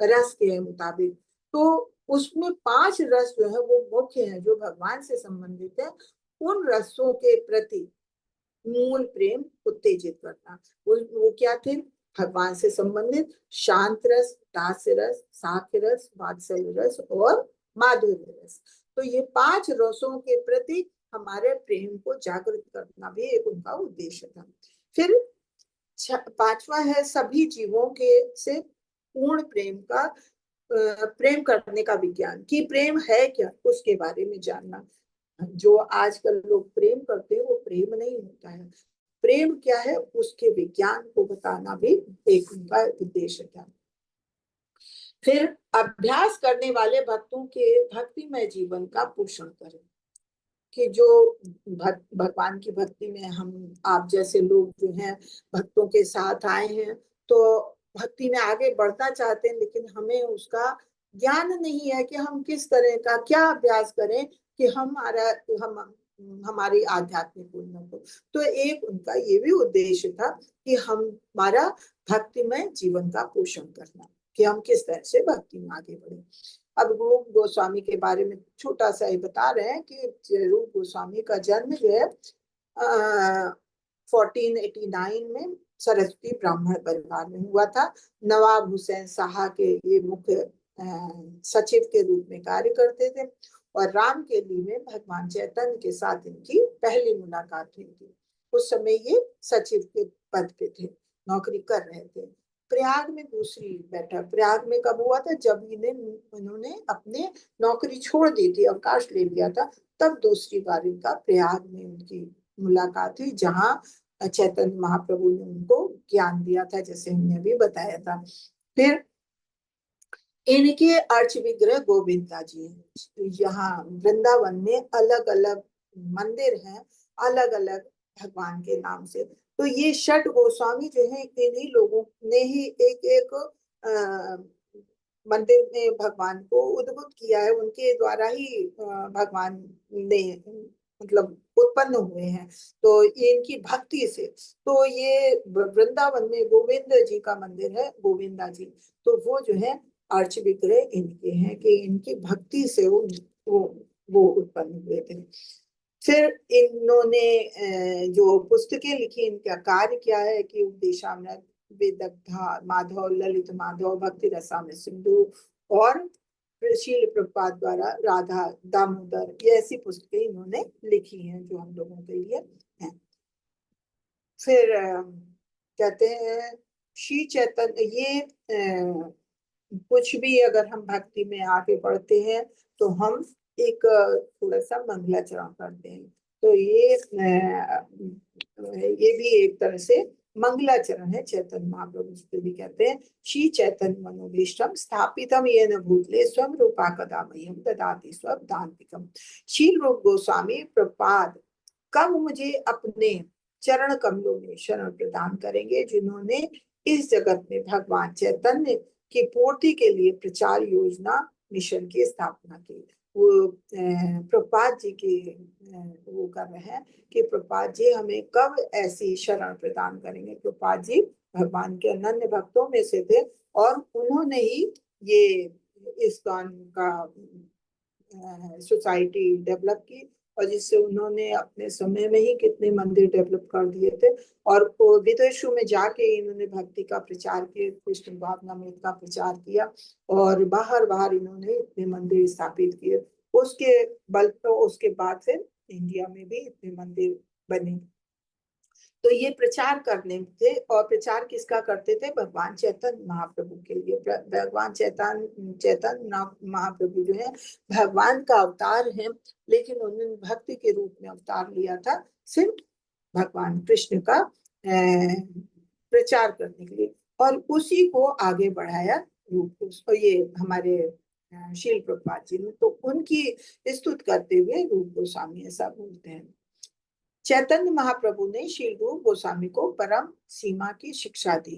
रस के मुताबिक। तो उसमें 5 रस जो है वो मुख्य है जो भगवान से संबंधित है। उन रसों के प्रति मूल प्रेम उत्तेजित करना, वो क्या थे, भगवान से संबंधित शांत रस, दास्य रस, साख्य रस, वात्सल्य रस और माधुर्य रस। तो ये 5 रसों के प्रति हमारे प्रेम को जागृत करना भी एक उनका उद्देश्य था। फिर 5वां है सभी जीवों के से पूर्ण प्रेम का प्रेम करने का विज्ञान, कि प्रेम है क्या उसके बारे में जानना। जो आजकल लोग प्रेम करते हैं वो प्रेम नहीं होता है, प्रेम क्या है उसके विज्ञान को बताना भी एक उनका उद्देश्य था। फिर अभ्यास करने वाले भक्तों के भक्तिमय जीवन का पोषण करें, कि जो भगवान की भक्ति में हम आप जैसे लोग जो हैं भक्तों के साथ आए हैं, तो भक्ति में आगे बढ़ना चाहते हैं, लेकिन हमें उसका ज्ञान नहीं है कि हम किस तरह का क्या अभ्यास करें कि हम हमारी आध्यात्मिक उन्नति हो। तो एक उनका ये भी उद्देश्य था कि हमारा भक्तिमय जीवन का पोषण करना, कि हम किस तरह से भक्ति में आगे बढ़े। अब रूप गोस्वामी के बारे में छोटा सा ही बता रहे हैं कि रूप गोस्वामी का जन्म जो है 1489 में सरस्वती ब्राह्मण परिवार में हुआ था। नवाब हुसैन शाह के ये मुख्य सचिव के रूप में कार्य करते थे, और रामकेली में भगवान चैतन्य के साथ इनकी पहली मुलाकात हुई थी। उस समय ये सचिव के पद पे थे, नौकरी कर रहे थे। प्रयाग में दूसरी बैठक प्रयाग में कब हुआ था, जब इन्होंने अपने नौकरी छोड़ दी थी, अवकाश ले लिया था, तब दूसरी बार इनका प्रयाग में उनकी मुलाकात हुई, जहां चैतन्य महाप्रभु ने उनको ज्ञान दिया था, जैसे हमने अभी बताया था। फिर इनके अर्च विग्रह गोविंदा जी हैं। यहाँ वृंदावन में अलग अलग मंदिर हैं, अलग अलग भगवान के नाम से। तो ये षट गोस्वामी जो है इन्हीं लोगों ने ही एक एक मंदिर में भगवान को उद्भुत किया है, उनके द्वारा ही भगवान ने मतलब उत्पन्न हुए हैं, तो ये इनकी भक्ति से। तो ये वृंदावन में गोविंद जी का मंदिर है, गोविंदा जी, तो वो जो है अर्च विग्रह इनके हैं कि इनकी भक्ति से वो उत्पन्न हुए थे। फिर इन्होंने जो पुस्तकें लिखी, इनका कार्य क्या है कि उपदेशामृत, विदग्धा माधव, ललित माधव, भक्ति रसामृत सिंधु और शील प्रभुपाद द्वारा राधा दामोदर, ये ऐसी पुस्तकें इन्होंने लिखी हैं जो हम लोगों के लिए हैं। फिर कहते हैं श्री चैतन्य, ये कुछ भी अगर हम भक्ति में आगे बढ़ते हैं तो हम एक थोड़ा सा मंगलाचरण करते हैं, तो ये भी एक तरह से मंगलाचरण है। चैतन्य महाप्रभु को भी कहते हैं श्री चैतन्य मनोभीष्टम स्थापितम येन भूतले स्वयं रूपा कदा मह्यम ददाति स्वदान्तिकम। शील रूप गोस्वामी प्रपाद कब मुझे अपने चरण कमलों में शरण प्रदान करेंगे, जिन्होंने इस जगत में भगवान चैतन्य की पूर्ति के लिए प्रचार योजना मिशन की स्थापना की। वो प्रभुपाद जी की वो कर रहे हैं कि प्रभुपाद जी हमें कब ऐसी शरण प्रदान करेंगे। प्रभुपाद जी भगवान के अनन्य भक्तों में से थे और उन्होंने ही ये इस्कॉन का सोसाइटी डेवलप की, और जिससे उन्होंने अपने समय में ही कितने मंदिर डेवलप कर दिए थे। और विदेशों में जाके इन्होंने भक्ति का प्रचार किया, कृष्ण भावनामृत का प्रचार किया, और बाहर बाहर इन्होंने इतने मंदिर स्थापित किए। उसके बल तो उसके बाद फिर इंडिया में भी इतने मंदिर बने। तो ये प्रचार करने थे, और प्रचार किसका करते थे? भगवान चैतन्य महाप्रभु के लिए। भगवान चैतन्य महाप्रभु जो है भगवान का अवतार है, लेकिन उन्होंने भक्ति के रूप में अवतार लिया था सिर्फ भगवान कृष्ण का प्रचार करने के लिए, और उसी को आगे बढ़ाया रूप। और ये हमारे शील प्रभुपाद जी ने तो उनकी स्तुति करते हुए रूप गोस्वामी ऐसा बोलते हैं। चैतन्य महाप्रभु ने शील रूप गोस्वामी को परम सीमा की शिक्षा दी।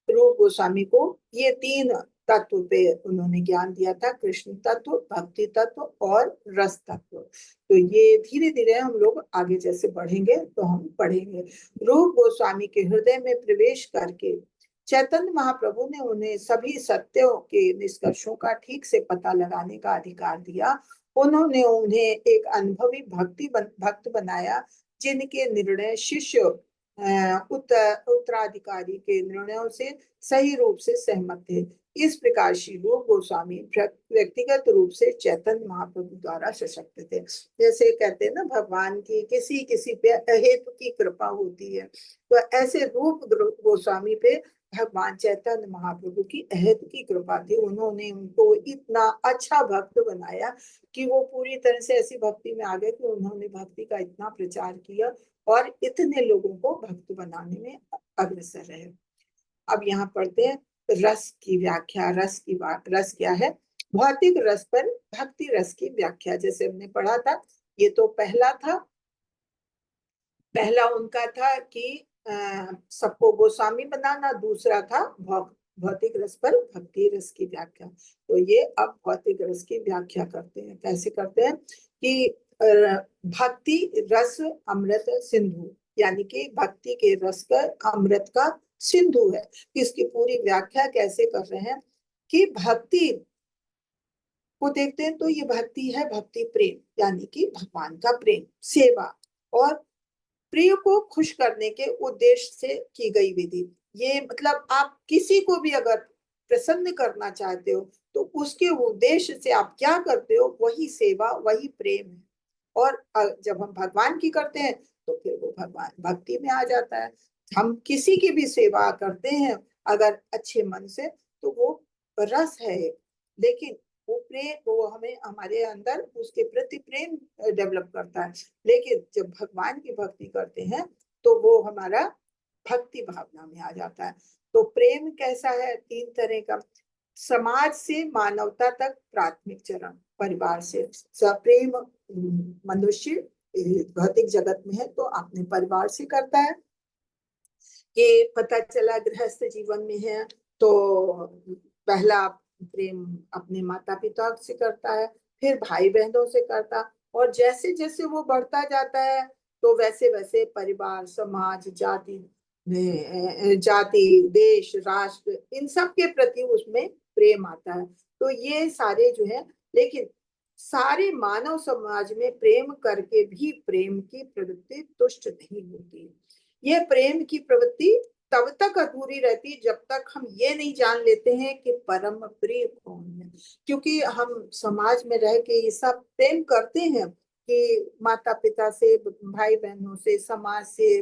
रूप गोस्वामी को ये 3 तत्व पे उन्होंने ज्ञान दिया था, कृष्ण तत्व, भक्ति तत्व और रस तत्व। तो ये धीरे धीरे हम लोग आगे जैसे बढ़ेंगे तो हम पढ़ेंगे। रूप गोस्वामी के हृदय में प्रवेश करके चैतन्य महाप्रभु ने उन्हें सभी सत्यों के निष्कर्षों का ठीक से पता लगाने का अधिकार दिया। उन्होंने उन्हें एक अनुभवी भक्त बनाया, जिनके निर्णय शिष्य उत्तराधिकारी के निर्णयों से सही रूप से सहमत थे। इस प्रकार श्री रूप गोस्वामी व्यक्तिगत रूप से चैतन्य महाप्रभु द्वारा सशक्त थे। जैसे कहते हैं ना, भगवान की किसी किसी पे अहेतु की कृपा होती है, तो ऐसे रूप गोस्वामी पे भगवान चैतन्य महाप्रभु की अहेतु की कृपा थी। उन्होंने उनको इतना अच्छा भक्त बनाया कि वो पूरी तरह से ऐसी भक्ति में आ गए कि उन्होंने भक्ति का इतना प्रचार किया और इतने लोगों को भक्त बनाने में अग्रसर रहे। अब यहाँ पढ़ते हैं रस की व्याख्या। रस क्या है? भौतिक रस पर भक्ति रस की व्याख्या। जैसे हमने पढ़ा था, ये तो पहला उनका था कि सबको गोस्वामी बनाना, दूसरा था भौतिक रस पर भक्ति रस की व्याख्या। तो ये अब भौतिक रस की व्याख्या करते हैं। कैसे करते हैं कि भक्ति रस अमृत सिंधु, यानी कि भक्ति के रस का अमृत का सिंधु है। इसकी पूरी व्याख्या कैसे कर रहे हैं कि भक्ति को देखते हैं तो ये भक्ति है भक्ति प्रेम, यानी कि भगवान का प्रेम, सेवा और प्रिय को खुश करने के उद्देश्य से की गई विधि। ये मतलब आप किसी को भी अगर प्रसन्न करना चाहते हो तो उसके उद्देश्य से आप क्या करते हो, वही सेवा, वही प्रेम है। और जब हम भगवान की करते हैं तो फिर वो भगवान भक्ति में आ जाता है। हम किसी की भी सेवा करते हैं अगर अच्छे मन से, तो वो रस है। लेकिन वो प्रेम, वो हमें हमारे अंदर उसके प्रति प्रेम डेवलप करता है। लेकिन जब भगवान की भक्ति करते हैं तो वो हमारा भक्ति भावना में आ जाता है। तो प्रेम कैसा है? 3 तरह का। समाज से मानवता तक प्राथमिक चरण, परिवार से सप्रेम मनुष्य भौतिक जगत में है तो अपने परिवार से करता है। ये पता चला गृहस्थ जीवन में है तो पहला प्रेम अपने माता पिता से करता है, फिर भाई बहनों से करता, और जैसे जैसे वो बढ़ता जाता है तो वैसे वैसे परिवार, समाज, जाति, देश, राष्ट्र, इन सब के प्रति उसमें प्रेम आता है। तो ये सारे जो है, लेकिन सारे मानव समाज में प्रेम करके भी प्रेम की प्रवृत्ति तुष्ट नहीं होती। ये प्रेम की प्रवृत्ति तब तक अधूरी रहती जब तक हम ये नहीं जान लेते हैं कि परम प्रिय कौन है। क्योंकि हम समाज में रह के ये सब प्रेम करते हैं कि माता पिता से, भाई बहनों से, समाज से,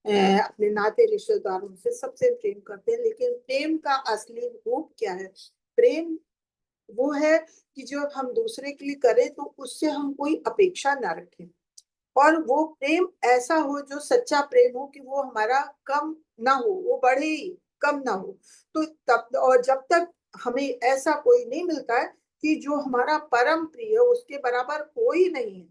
अपने नाते रिश्तेदारों से, सबसे प्रेम करते हैं। लेकिन प्रेम का असली रूप क्या है? प्रेम वो है कि जो हम दूसरे के लिए करें तो उससे हम कोई अपेक्षा ना रखें, और वो प्रेम ऐसा हो जो सच्चा प्रेम हो, कि वो हमारा कम ना हो, वो बढ़े ही, कम ना हो। तो तब, और जब तक हमें ऐसा कोई नहीं मिलता है कि जो हमारा परम प्रिय, उसके बराबर कोई नहीं है,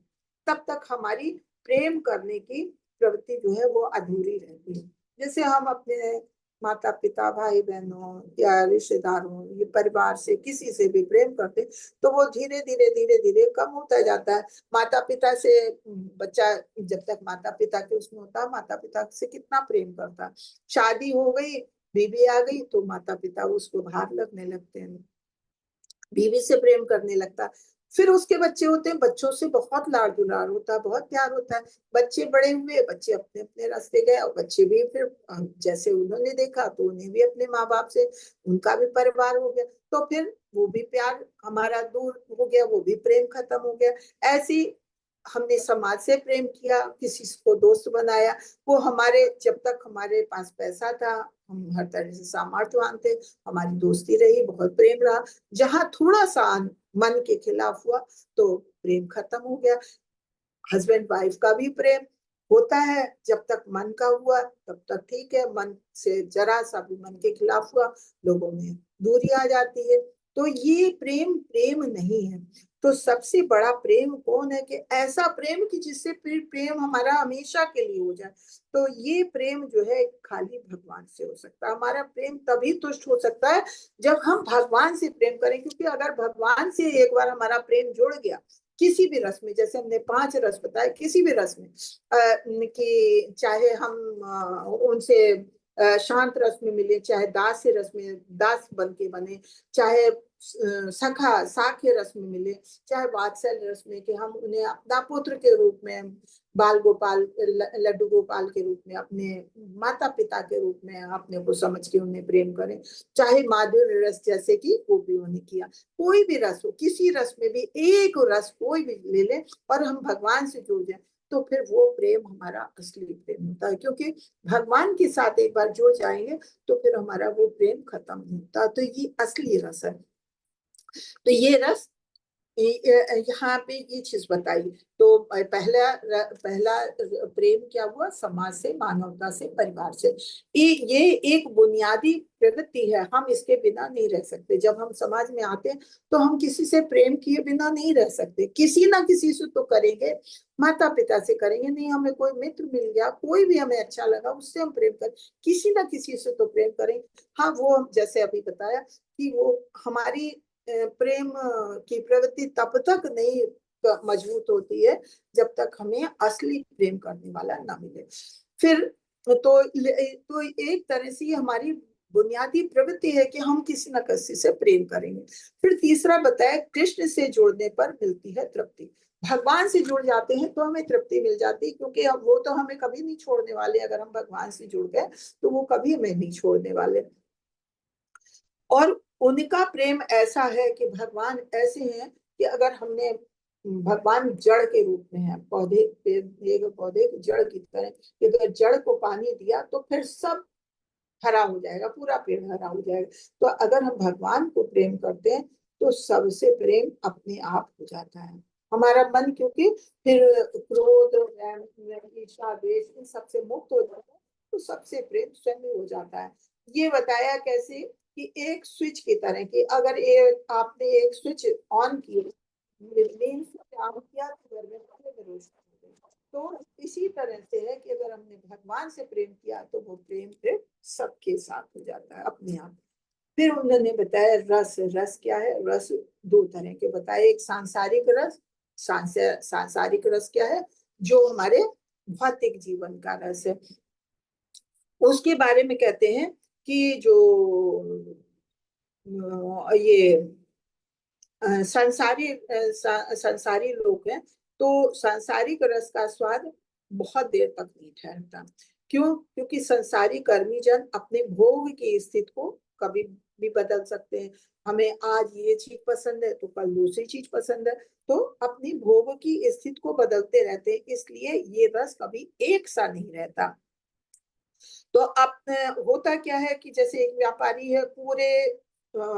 तब तक हमारी प्रेम करने की प्रवृत्ति जो है वो अधूरी रहती है। जैसे हम अपने माता पिता, भाई बहनों या रिश्तेदारों, ये परिवार से किसी से भी प्रेम करते, तो वो धीरे धीरे धीरे धीरे कम होता जाता है। माता पिता से बच्चा जब तक माता पिता के उसमें होता, माता पिता से कितना प्रेम करता, शादी हो गई, बीवी आ गई, तो माता पिता उसको भार लगने लगते हैं, बीवी से प्रेम करने लगता। फिर उसके बच्चे होते हैं, बच्चों से बहुत लाड़ दुलार होता है, बहुत प्यार होता है। बच्चे बड़े हुए, बच्चे अपने अपने रास्ते गए, और बच्चे भी फिर जैसे उन्होंने देखा तो उन्हें भी अपने माँ बाप से, उनका भी परिवार हो गया, तो फिर वो भी प्यार हमारा दूर हो गया, वो भी प्रेम खत्म हो गया। ऐसी हमने समाज से प्रेम किया, किसी को दोस्त बनाया, वो हमारे, जब तक हमारे पास पैसा था, हम हर तरह से सामर्थ्यवान थे, हमारी दोस्ती रही, बहुत प्रेम रहा। जहां थोड़ा सा मन के खिलाफ हुआ तो प्रेम खत्म हो गया। हस्बैंड वाइफ का भी प्रेम होता है, जब तक मन का हुआ तब तक ठीक है, मन से जरा सा भी मन के खिलाफ हुआ, लोगों में दूरी आ जाती है। तो ये प्रेम प्रेम नहीं है। तो सबसे बड़ा प्रेम कौन है? कि ऐसा प्रेम कि जिससे फिर प्रेम हमारा हमेशा के लिए हो जाए। तो ये प्रेम जो है खाली भगवान से हो सकता है। हमारा प्रेम तभी तुष्ट हो सकता है जब हम भगवान से प्रेम करें, क्योंकि अगर भगवान से एक बार हमारा प्रेम जुड़ गया, किसी भी रस में, जैसे हमने 5 रस बताए, किसी भी रस में, कि चाहे हम उनसे शांत रस में मिले, चाहे दास रस में दास बन के बने, चाहे सखा साख्य रस में मिले, चाहे वात्सल्य रस में, कि हम उन्हें अपना पुत्र के रूप में, बाल गोपाल, लड्डू गोपाल के रूप में, अपने माता पिता के रूप में अपने को समझ के उन्हें प्रेम करें, चाहे माधुर्य रस जैसे कि गोपियों ने किया। कोई भी रस हो, किसी रस में भी एक रस कोई भी ले ले, और हम भगवान से जुड़ जाए, तो फिर वो प्रेम हमारा असली प्रेम होता है। क्योंकि भगवान के साथ एक बार जुड़ जाएंगे तो फिर हमारा वो प्रेम खत्म नहीं होता। तो ये असली रस है। तो ये रस, यहाँ पे ये चीज बताई। तो पहला प्रेम क्या हुआ? समाज से, मानवता से, परिवार से। ये एक बुनियादी प्रवृत्ति है, हम इसके बिना नहीं रह सकते। जब हम समाज में आते हैं तो हम किसी से प्रेम किए बिना नहीं रह सकते, किसी ना किसी से तो करेंगे। माता पिता से करेंगे नहीं, हमें कोई मित्र मिल गया, कोई भी हमें अच्छा लगा, उससे हम प्रेम करें, किसी ना किसी से तो प्रेम करेंगे। हाँ, वो जैसे अभी बताया कि वो हमारी प्रेम की प्रवृत्ति तब तक नहीं मजबूत होती है जब तक हमें असली प्रेम करने वाला ना मिले। फिर तो एक तरह से हमारी बुनियादी प्रवृत्ति है कि हम किसी न किसी से प्रेम करेंगे। फिर तीसरा बताया, कृष्ण से जुड़ने पर मिलती है तृप्ति। भगवान से जुड़ जाते हैं तो हमें तृप्ति मिल जाती है, क्योंकि अब वो तो हमें कभी नहीं छोड़ने वाले। अगर हम भगवान से जुड़ गए तो वो कभी हमें नहीं छोड़ने वाले। और उनका प्रेम ऐसा है कि भगवान ऐसे हैं कि अगर हमने, भगवान जड़ के रूप में है, पौधे, पौधे की जड़ की तरह, कि अगर जड़ को पानी दिया तो फिर सब हरा हो जाएगा, पूरा पेड़ हरा हो जाएगा। तो अगर हम भगवान को प्रेम करते हैं तो सबसे प्रेम अपने आप हो जाता है हमारा मन, क्योंकि फिर क्रोध, ईर्ष्या, द्वेष, इन सबसे मुक्त हो जाता है, तो सबसे प्रेम स्वयं हो जाता है। ये बताया कैसे? कि एक स्विच की तरह, कि अगर आपने एक स्विच ऑन किया, मेन स्विच ऑन किया तो घर में रोशनी हो गई। तो इसी तरह से है कि अगर हमने भगवान से प्रेम किया तो वो प्रेम फिर सबके साथ हो जाता है अपने आप। फिर उन्होंने बताया रस। रस क्या है? रस दो तरह के बताए, एक सांसारिक रस सांसारिक रस क्या है? जो हमारे भौतिक जीवन का रस है। उसके बारे में कहते हैं कि जो ये संसारी लोग हैं, तो सांसारिक रस का स्वाद बहुत देर तक नहीं ठहरता। क्यों? क्योंकि संसारी कर्मी जन अपने भोग की स्थिति को कभी भी बदल सकते हैं। हमें आज ये चीज पसंद है तो कल दूसरी चीज पसंद है, तो अपनी भोग की स्थिति को बदलते रहते हैं, इसलिए ये रस कभी एक सा नहीं रहता। तो अब होता क्या है कि जैसे एक व्यापारी है, पूरे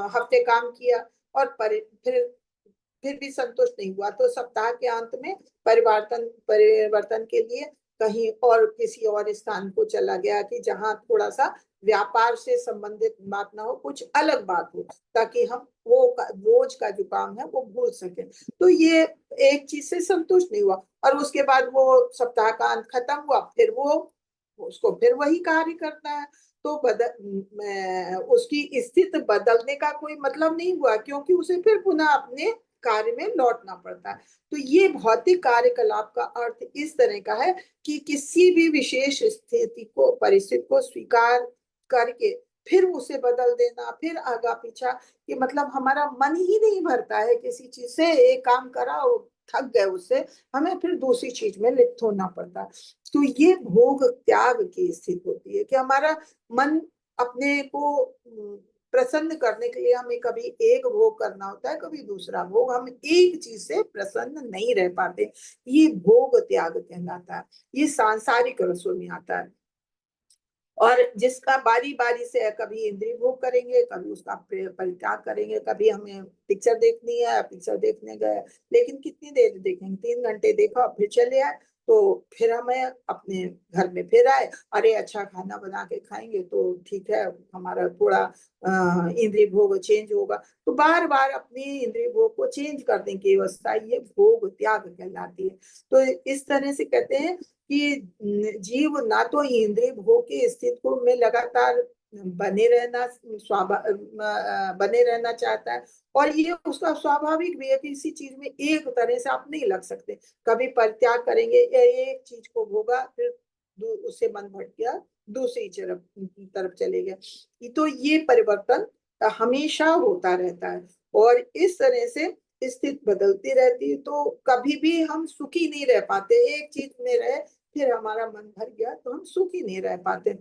हफ्ते काम किया और फिर भी संतुष्ट नहीं हुआ, तो सप्ताह के अंत में परिवर्तन के लिए कहीं और किसी और स्थान को चला गया कि जहां थोड़ा सा व्यापार से संबंधित बात ना हो, कुछ अलग बात हो, ताकि हम वो रोज का जो काम है वो भूल सके। तो ये एक चीज से संतुष्ट नहीं हुआ, और उसके बाद वो सप्ताह का अंत खत्म हुआ, फिर वो उसको फिर वही कार्य करता है। तो उसकी स्थिति बदलने का कोई मतलब नहीं हुआ, क्योंकि उसे फिर पुनः अपने कार्य में लौटना पड़ता है। तो ये भौतिक कार्यकलाप का अर्थ इस तरह का है कि किसी भी विशेष स्थिति को, परिस्थिति को स्वीकार करके फिर उसे बदल देना, फिर आगा पीछा, कि मतलब हमारा मन ही नहीं भरता है किसी चीज से। एक काम करा, थक गए उससे, हमें फिर दूसरी चीज में लिप्त होना पड़ता है। तो ये भोग त्याग की स्थिति होती है कि हमारा मन अपने को प्रसन्न करने के लिए हमें कभी एक भोग करना होता है, कभी दूसरा भोग, हम एक चीज से प्रसन्न नहीं रह पाते। ये भोग त्याग कहलाता है, ये सांसारिक रसों में आता है। और जिसका बारी बारी से है, कभी इंद्रिय भोग करेंगे, कभी उसका परित्याग करेंगे। कभी हमें पिक्चर देखनी है, पिक्चर देखने गए, लेकिन कितनी देर देखेंगे, 3 घंटे देखा फिर चले आए, तो फिर हमें अपने घर में फिर आए, अरे अच्छा खाना बना के खाएंगे तो ठीक है, हमारा थोड़ा इंद्रिय भोग चेंज होगा। तो बार बार अपनी इंद्रिय भोग को चेंज करने की व्यवस्था, ये भोग त्याग कहलाती है। तो इस तरह से कहते हैं कि जीव ना तो इंद्रिय भोग की स्थिति को में लगातार बने रहना चाहता है, और ये उसका स्वाभाविक भी है कि इसी चीज में एक तरह से आप नहीं लग सकते। कभी परित्याग करेंगे, एक चीज को भोगा, फिर उससे मन भट गया, दूसरी तरफ तरफ चले गए। तो ये परिवर्तन हमेशा होता रहता है, और इस तरह से स्थिति बदलती रहती है, तो कभी भी हम सुखी नहीं रह पाते। एक चीज में रहे, फिर हमारा मन भर गया तो हम सुखी नहीं रह पाते।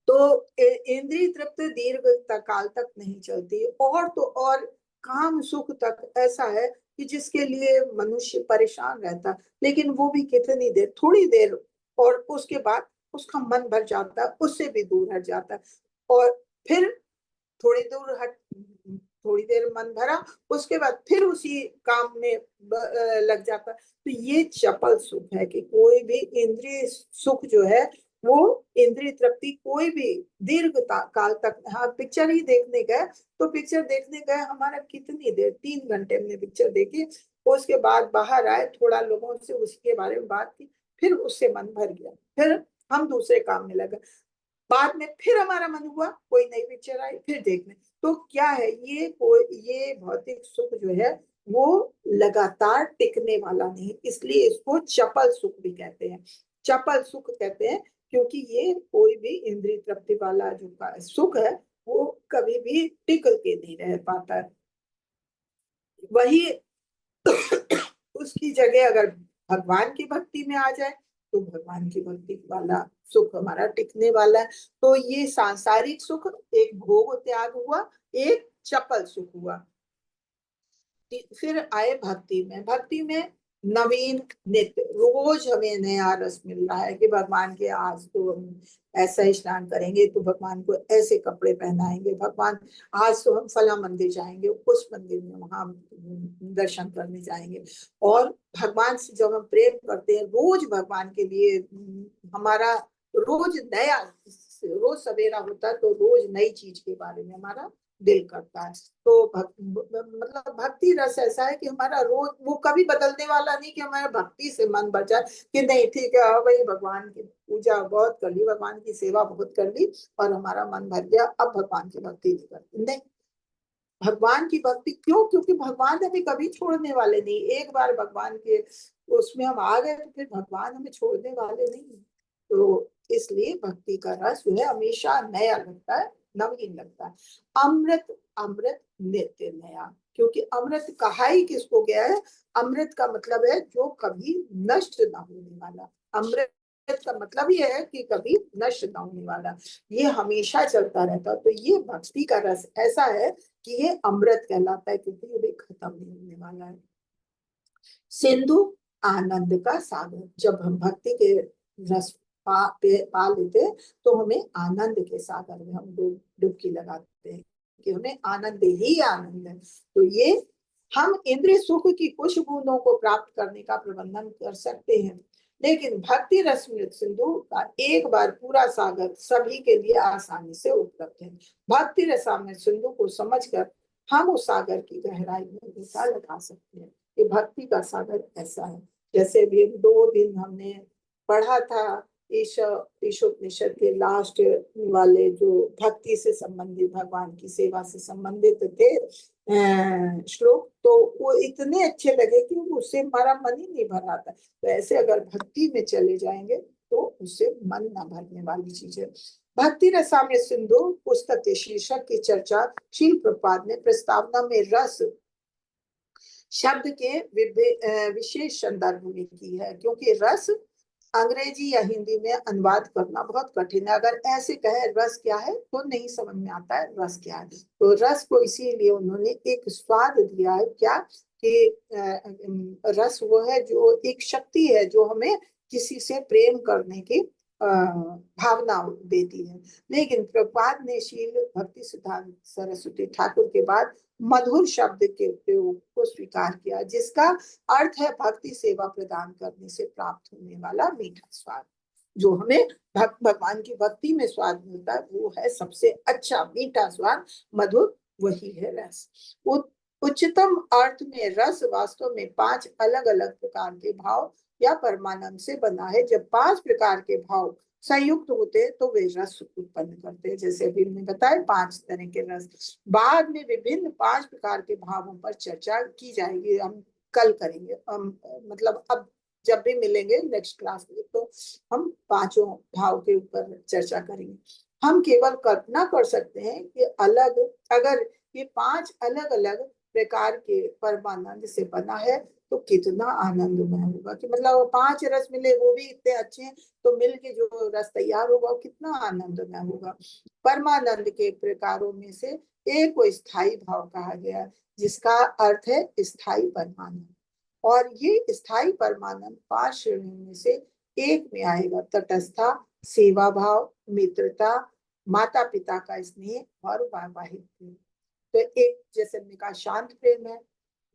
तो इंद्रिय तृप्ति दीर्घ काल तक नहीं चलती, और तो और काम सुख तक ऐसा है कि जिसके लिए मनुष्य परेशान रहता, लेकिन वो भी कितनी देर, थोड़ी देर, और उसके बाद उसका मन भर जाता है, उससे भी दूर हट जाता है। और फिर थोड़ी दूर हट, थोड़ी देर मन भरा, उसके बाद फिर उसी काम में लग जाता। तो ये चपल सुख है कि कोई भी इंद्रिय सुख जो है, वो इंद्रिय तृप्ति कोई भी दीर्घ काल तक, हाँ पिक्चर ही देखने गए, तो पिक्चर देखने गए, हमारा कितनी देर, 3 घंटे हमने पिक्चर देखी, उसके बाद बाहर आए, थोड़ा लोगों से उसके बारे में बात की, फिर उससे मन भर गया, फिर हम दूसरे काम में लगे। बाद में फिर हमारा मन हुआ, कोई नई पिक्चर आई, फिर देखने। तो क्या है, ये भौतिक सुख जो है वो लगातार टिकने वाला नहीं, इसलिए इसको चपल सुख भी कहते हैं। चपल सुख कहते हैं क्योंकि ये कोई भी इंद्रिय तृप्ति वाला जो सुख है, वो कभी भी टिक के नहीं रह पाता है। वही उसकी जगह अगर भगवान की भक्ति में आ जाए, तो भगवान की भक्ति वाला सुख हमारा टिकने वाला है। तो ये सांसारिक सुख एक भोग त्याग हुआ, एक चपल सुख हुआ। फिर आए भक्ति में। भक्ति में नवीन नित्य, रोज हमें नया रस मिल रहा है कि भगवान के आज तो हम ऐसा स्नान करेंगे, तो भगवान को ऐसे कपड़े पहनाएंगे, भगवान आज तो हम फला मंदिर जाएंगे, उस मंदिर में वहां दर्शन करने जाएंगे। और भगवान से जब हम प्रेम करते हैं, रोज भगवान के लिए हमारा रोज नया, रोज सवेरा होता है तो रोज नई चीज के बारे में हमारा दिल करता है। तो मतलब भक्ति रस ऐसा है कि हमारा रोज वो कभी बदलने वाला नहीं, कि हमारा भक्ति से मन भर जाए कि नहीं ठीक है, भाई भगवान की पूजा बहुत कर ली, भगवान की सेवा बहुत कर ली, और हमारा मन भर गया, अब भगवान की भक्ति नहीं करती, नहीं। भगवान की भक्ति क्यों? क्योंकि भगवान हमें कभी छोड़ने वाले नहीं। एक बार भगवान के उसमें हम आ गए तो फिर भगवान हमें छोड़ने वाले नहीं। तो इसलिए भक्ति का रस जो है हमेशा नया लगता है, नवीन लगता है। अमृत, अमृत नित्य नया, क्योंकि अमृत कहा ही किसको गया है? अमृत का मतलब है जो कभी नष्ट ना होने वाला। अमृत का मतलब ये है कि कभी नष्ट ना होने वाला, ये हमेशा चलता रहता। तो ये भक्ति का रस ऐसा है कि ये अमृत कहलाता है, क्योंकि ये भी खत्म नहीं होने वाला है। सिंधु, आनंद का सागर। जब हम भक्ति के रस पा लेते हैं तो हमें आनंद के सागर में हम डुबकी लगाते हैं कि हमें आनंद ही आनंद है। तो ये हम इंद्रिय सुख की कुछ बूंदों को प्राप्त करने का प्रबंधन कर सकते हैं, लेकिन भक्ति रसमृत सिंधु का एक बार पूरा सागर सभी के लिए आसानी से उपलब्ध है। भक्ति रसामृत सिंधु को समझकर हम उस सागर की गहराई में गोता लगा सकते हैं। ये भक्ति का सागर ऐसा है। जैसे भी 2 दिन हमने पढ़ा था ईशोपनिषद के लास्ट वाले जो भक्ति से संबंधित, भगवान की सेवा से संबंधित थे श्लोक, तो वो इतने अच्छे लगे कि उससे हमारा मन ही नहीं भर रहा था। तो ऐसे अगर भक्ति में चले जाएंगे तो उससे मन ना भरने वाली चीज है। भक्ति रसामृत सिंधु पुस्तक के शीर्षक की चर्चा शील प्रपात ने प्रस्तावना में रस शब्द के विशेष संदर्भ में की है, क्योंकि रस अंग्रेजी या हिंदी में अनुवाद करना बहुत कठिन है। अगर ऐसे कहे रस क्या है तो नहीं समझ में आता है रस क्या है। तो रस को इसीलिए उन्होंने एक स्वाद दिया है, क्या कि रस वो है जो एक शक्ति है जो हमें किसी से प्रेम करने की भावना देती है। लेकिन प्रभुपाद ने शील भक्ति सिद्धांत सरस्वती ठाकुर के बाद मधुर शब्द के प्रयोग को स्वीकार किया, जिसका अर्थ है भक्ति सेवा प्रदान करने से प्राप्त होने वाला मीठा स्वाद। जो हमें भगवान की भक्ति में स्वाद मिलता है वो है सबसे अच्छा मीठा स्वाद, मधुर, वही है रस। उच्चतम अर्थ में रस वास्तव में 5 अलग अलग प्रकार के भाव या परमानंद से बना है। जब 5 प्रकार के भाव संयुक्त होते हैं तो वे रस उत्पन्न करते हैं। जैसे अभी हमने बताया 5 तरह के रस। बाद में विभिन्न 5 प्रकार के भावों पर चर्चा की जाएगी, हम कल करेंगे। मतलब अब जब भी मिलेंगे नेक्स्ट क्लास में तो हम 5 भाव के ऊपर चर्चा करेंगे। हम केवल कल्पना कर सकते हैं कि अगर ये 5 अलग अलग प्रकार के परमानंद से बना है तो कितना आनंदमय होगा। कि मतलब 5 रस मिले वो भी इतने अच्छे हैं, तो मिलके जो रस तैयार होगा वो कितना आनंदमय होगा। परमानंद के प्रकारों में से एक को स्थायी भाव कहा गया, जिसका अर्थ है स्थायी परमानंद। और ये स्थायी परमानंद 5 श्रेणियों में से एक में आएगा। तटस्था, सेवा भाव, मित्रता, माता पिता का स्नेह और वैवाहिक प्रेम। तो एक जैसे हमने कहा शांत प्रेम है,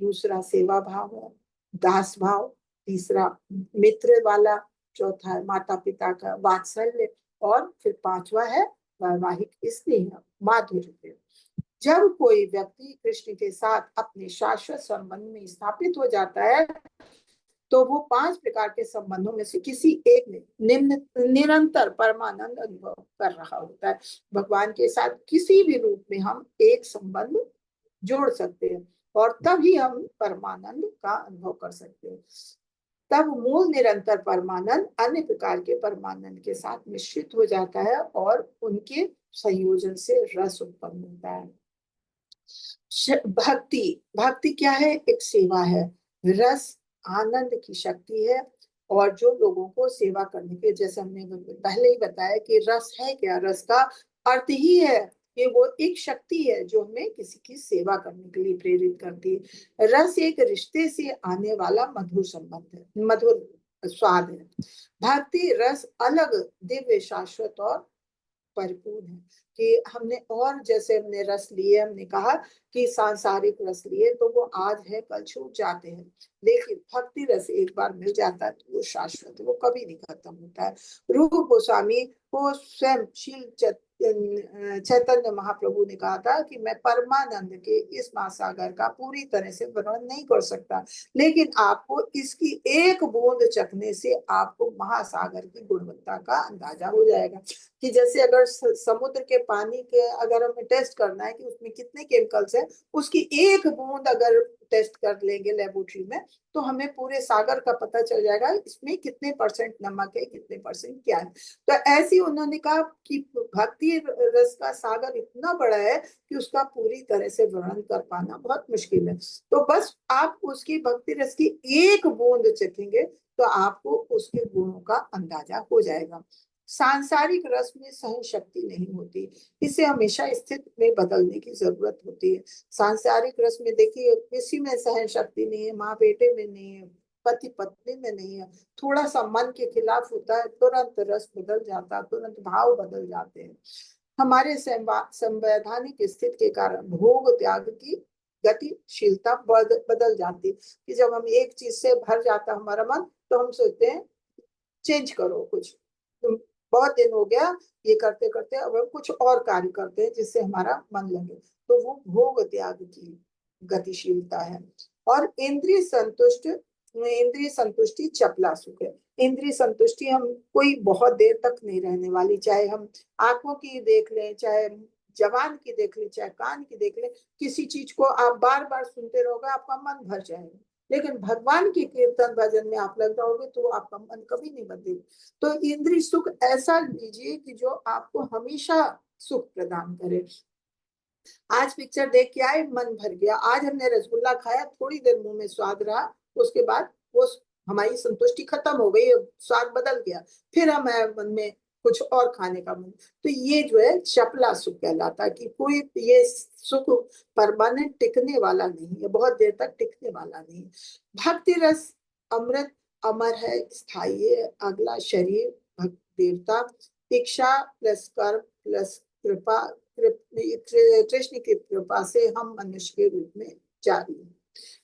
दूसरा सेवा भाव है, दास भाव, तीसरा मित्र वाला, चौथा है माता पिता का वात्सल्य, और फिर 5वां है वैवाहिक स्नेह, माधुर्य प्रेम। जब कोई व्यक्ति कृष्ण के साथ अपने शाश्वत संबंध में स्थापित हो जाता है तो वो 5 प्रकार के संबंधों में से किसी एक में निरंतर परमानंद अनुभव कर रहा होता है। भगवान के साथ किसी भी रूप में हम एक संबंध जोड़ सकते हैं और तभी हम परमानंद का अनुभव कर सकते हैं। तब मूल निरंतर परमानंद अन्य प्रकार के परमानंद के साथ मिश्रित हो जाता है और उनके संयोजन से रस उत्पन्न होता है। भक्ति, भक्ति क्या है? एक सेवा है। रस आनंद की शक्ति है, और जो लोगों को सेवा करने के, जैसे हमने पहले ही बताया कि रस है क्या, रस का अर्थ ही है कि वो एक शक्ति है जो हमें किसी की सेवा करने के लिए प्रेरित करती है। रस एक रिश्ते से आने वाला मधुर संबंध है, मधुर स्वाद है। भक्ति रस अलग, दिव्य, शाश्वत और परिपूर्ण है। कि हमने, और जैसे हमने रस लिए, हमने कहा कि सांसारिक रस लिए तो वो आज है कल छूट जाते हैं, लेकिन भक्ति रस एक बार मिल जाता है तो वो शाश्वत, वो कभी नहीं खत्म होता है। रूप गोस्वामी को स्वयं शील चैतन्य महाप्रभु ने कहा था कि मैं परमानंद के इस महासागर का पूरी तरह से वर्णन नहीं कर सकता, लेकिन आपको इसकी एक बूंद चखने से आपको महासागर की गुणवत्ता का अंदाजा हो जाएगा। कि जैसे अगर समुद्र के पानी के अगर हमें टेस्ट करना है कि उसमें कितने केमिकल्स है, उसकी एक बूंद अगर टेस्ट कर लेंगे लेबोरेटरी में, तो हमें पूरे सागर का पता चल जाएगा इसमें कितने परसेंट नमक है, कितने परसेंट क्या है। तो ऐसे उन्होंने कहा कि भक्ति रस का सागर इतना बड़ा है कि उसका पूरी तरह से वर्णन कर पाना बहुत मुश्किल है। तो बस आप उसकी भक्ति रस की एक बूंद चखेंगे तो आपको उसके गुणों का अंदाजा हो जाएगा। सांसारिक रस में सहन शक्ति नहीं होती, इसे हमेशा स्थिति में बदलने की जरूरत होती है। सांसारिक रस में देखिए किसी में सहन शक्ति नहीं है, माँ बेटे में नहीं है, पति पत्नी में नहीं है, थोड़ा सा मन के खिलाफ होता है तुरंत रस बदल जाता है, तुरंत भाव बदल जाते हैं। हमारे संवैधानिक स्थिति के कारण भोग त्याग की गतिशीलता बदल जाती, कि जब हम एक चीज से भर जाता हमारा मन तो हम सोचते हैं चेंज करो कुछ, तुम बहुत दिन हो गया ये करते करते, अब हम कुछ और कार्य करते हैं जिससे हमारा मन लगे। तो वो भोग त्याग की गतिशीलता है। और इंद्रिय संतुष्टि चपला सुख है। इंद्रिय संतुष्टि हम कोई बहुत देर तक नहीं रहने वाली, चाहे हम आंखों की देख लें, चाहे जबान की देख लें, चाहे कान की देख लें, किसी चीज को आप बार बार सुनते रहोगे आपका मन भर जाएगा। लेकिन भगवान की कीर्तन भजन में आप लग जाओगे तो आपका मन कभी नहीं बदलेगा। तो इंद्रिय सुख ऐसा लीजिए कि जो आपको हमेशा सुख प्रदान करे। आज पिक्चर देख के आए मन भर गया, आज हमने रसगुल्ला खाया, थोड़ी देर मुंह में स्वाद रहा, उसके बाद वो हमारी संतुष्टि खत्म हो गई, स्वाद बदल गया, फिर हमारे मन में कुछ और खाने का मन। तो ये जो है चपला सुख कहलाता है, कि कोई ये सुख परमानेंट टिकने वाला नहीं है, बहुत देर तक टिकने वाला नहीं है। भक्ति रस अमृत अमर है, स्थायी है, अगला शरीर भक्त देवता, इच्छा प्लस कर्म प्लस कृपा, कृष्ण की कृपा से हम मनुष्य के रूप में जारी हैं।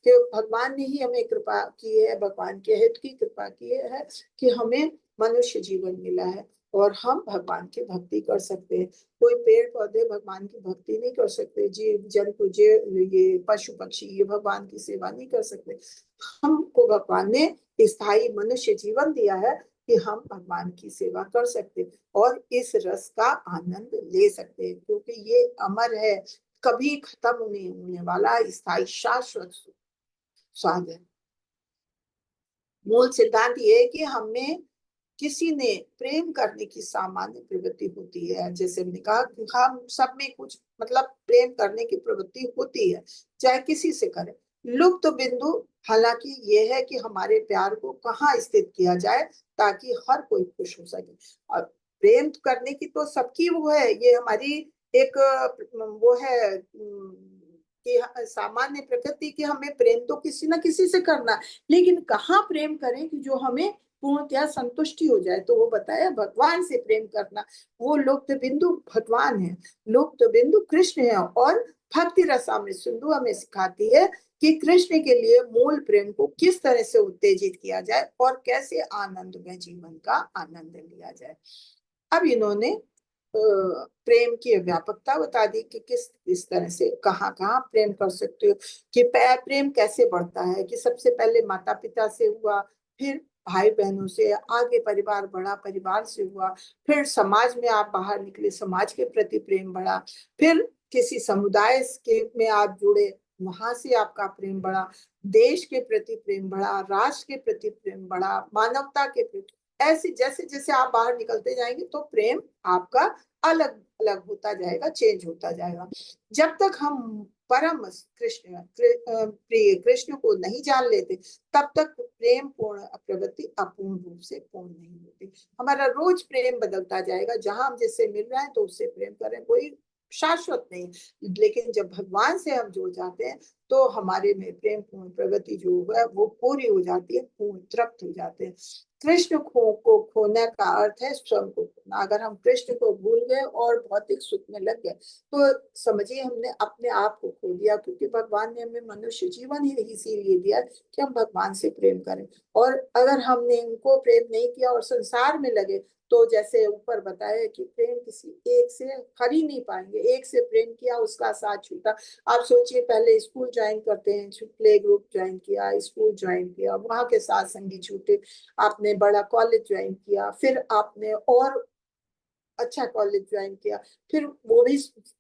कि भगवान ने ही हमें कृपा की है, भगवान के हित की कृपा की है कि हमें मनुष्य जीवन मिला है और हम भगवान की भक्ति कर सकते हैं। कोई पेड़ पौधे भगवान की भक्ति नहीं कर सकते, जीव जंतु ये पशु पक्षी ये भगवान की सेवा नहीं कर सकते। हमको भगवान ने स्थायी मनुष्य जीवन दिया है कि हम भगवान की सेवा कर सकते और इस रस का आनंद ले सकते हैं, क्योंकि ये अमर है, कभी खत्म नहीं होने वाला स्थायी शाश्वत स्वाद है। मूल सिद्धांत ये है कि हमें किसी ने प्रेम करने की सामान्य प्रवृत्ति होती है। जैसे हमने कहा हम सब में कुछ मतलब प्रेम करने की प्रवृत्ति होती है, चाहे किसी से करें। लुप्त बिंदु हालांकि ये है कि हमारे प्यार को कहाँ स्थित किया जाए ताकि हर कोई खुश हो सके। और प्रेम करने की तो सबकी वो है, ये हमारी एक वो है कि सामान्य प्रकृति की हमें प्रेम तो किसी ना किसी से करना, लेकिन कहाँ प्रेम करें कि जो हमें पूर्णतया संतुष्टि हो जाए। तो वो बताया भगवान से प्रेम करना, वो लुप्त बिंदु भगवान है, लुप्त बिंदु कृष्ण है। और भक्ति रसामृत सिंधु हमें सिखाती है कि कृष्ण के लिए मूल प्रेम को किस तरह से उत्तेजित किया जाए और कैसे आनंद में जीवन का आनंद लिया जाए। अब इन्होंने प्रेम की व्यापकता बता दी कि किस तरह से कहाँ कहाँ प्रेम कर सकते हो, कि प्रेम कैसे बढ़ता है, कि सबसे पहले माता पिता से हुआ, फिर भाई बहनों से, आगे परिवार बढ़ा, परिवार से हुआ, फिर समाज में आप बाहर निकले, समाज के प्रति प्रेम बढ़ा, फिर किसी समुदाय के में आप जुड़े, वहां से आपका प्रेम बढ़ा, देश के प्रति प्रेम बढ़ा, राष्ट्र के प्रति प्रेम बढ़ा, मानवता के प्रति। ऐसे जैसे जैसे आप बाहर निकलते जाएंगे तो प्रेम आपका अलग अलग होता जाएगा, चेंज होता जाएगा। जब तक हम परम कृष्ण प्रिय कृष्ण को नहीं जान लेते तब तक प्रेम पूर्ण प्रवृत्ति अपूर्ण रूप से पूर्ण नहीं होती। हमारा रोज प्रेम बदलता जाएगा, जहां हम जिससे मिल रहे हैं तो उससे प्रेम करें, कोई शाश्वत नहीं। लेकिन जब भगवान से हम जुड़ जाते हैं तो हमारे में प्रेम पूर्ण प्रगति जो है वो पूरी हो जाती है, पूर्ण तृप्त हो जाते हैं। कृष्ण को खोने का अर्थ है स्वयं को खोना। अगर हम कृष्ण को भूल गए और भौतिक सुख में लग गए तो समझिए हमने अपने आप को खो दिया, क्योंकि भगवान ने हमें मनुष्य जीवन ही इसीलिए दिया कि हम भगवान से प्रेम करें। और अगर हमने इनको प्रेम नहीं किया और संसार में लगे, तो जैसे ऊपर बताया कि प्रेम किसी एक से कर ही नहीं पाएंगे। एक से प्रेम किया, उसका साथ छूटा। आप सोचिए, पहले स्कूल ज्वाइन करते हैं, प्ले ग्रुप ज्वाइन किया, स्कूल ज्वाइन किया, वहां के साथ संगी छूटे, आपने बड़ा कॉलेज ज्वाइन किया, फिर आपने और अच्छा कॉलेज ज्वाइन किया, फिर वो भी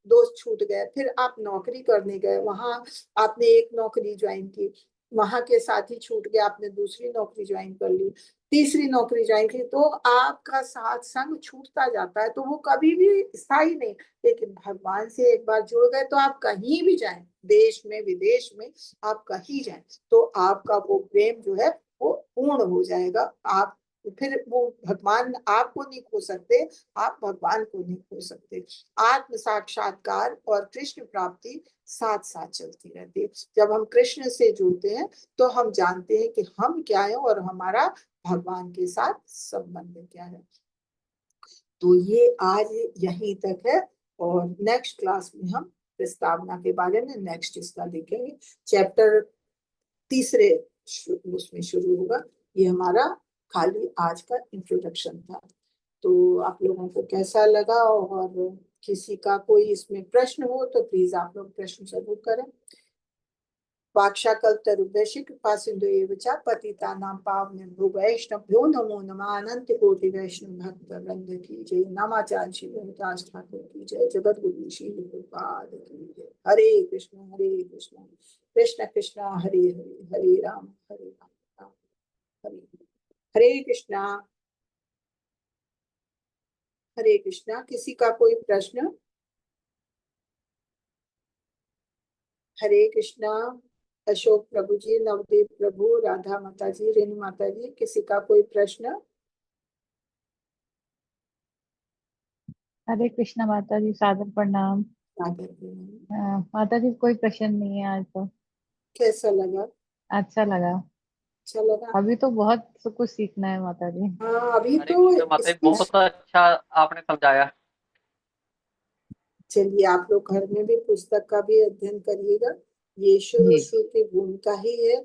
दोस्त छूट गए, फिर आप नौकरी करने गए, वहां आपने एक नौकरी ज्वाइन की, वहां के साथी छूट गए, आपने दूसरी नौकरी ज्वाइन कर ली, तीसरी नौकरी ज्वाइन की, तो आपका साथ संग छूटता जाता है, तो वो कभी भी स्थायी नहीं। लेकिन भगवान से एक बार जुड़ गए तो आप कहीं भी जाएं, देश में विदेश में, आप कहीं जाएं, तो आपका वो प्रेम जो है वो पूर्ण हो जाएगा। आप फिर वो भगवान आपको नहीं खो सकते, आप भगवान को नहीं खो सकते। आत्म साक्षात्कार और कृष्ण प्राप्ति साथ साथ चलती रहती है। जब हम कृष्ण से जुड़ते हैं तो हम जानते हैं कि हम क्या है और हमारा भगवान के साथ संबंध क्या है। तो ये आज यहीं तक है, और नेक्स्ट क्लास में हम प्रस्तावना के बारे में नेक्स्ट इसका देखेंगे। चैप्टर तीसरे उसमें शुरू होगा। ये हमारा खाली आज का इंट्रोडक्शन था। तो आप लोगों को कैसा लगा, और किसी का कोई इसमें प्रश्न हो तो प्लीज आप लोग प्रश्न जरूर करें। वाक्षाकल्पतरुभ्यश्च कृपा सिंधु एव च पतितानां पावनेभ्यो वैष्णवभ्यो नमो नमः। अनंत कोटि वैष्णव भक्त वृंद की जय। नामाचार्य श्री हरिदास ठाकुर की जय। जगत गुरु श्री प्रभुपाद की जय। हरे कृष्ण कृष्ण कृष्ण हरे हरे, हरे राम राम हरे हरे कृष्णा, हरे कृष्णा। किसी का कोई प्रश्न? हरे कृष्णा। अशोक प्रभु जी, नवदीप प्रभु, राधा माता जी, रेणु माता जी, किसी का कोई प्रश्न? हरे कृष्णा माता जी, सादर प्रणाम। राधा कृष्ण। माता जी कोई प्रश्न नहीं है आज तो। कैसा लगा? अच्छा लगा। अच्छा लगा। अभी तो बहुत कुछ सीखना है माता जी। हाँ, अभी हरे तो कृष्ण माता जी, इसकी बहुत अच्छा आपने समझाया। चलिए आप लोग घर में भी पुस्तक का भी अध्ययन करिएगा। ये शुरू जी। श्रुति भूमिका ही है।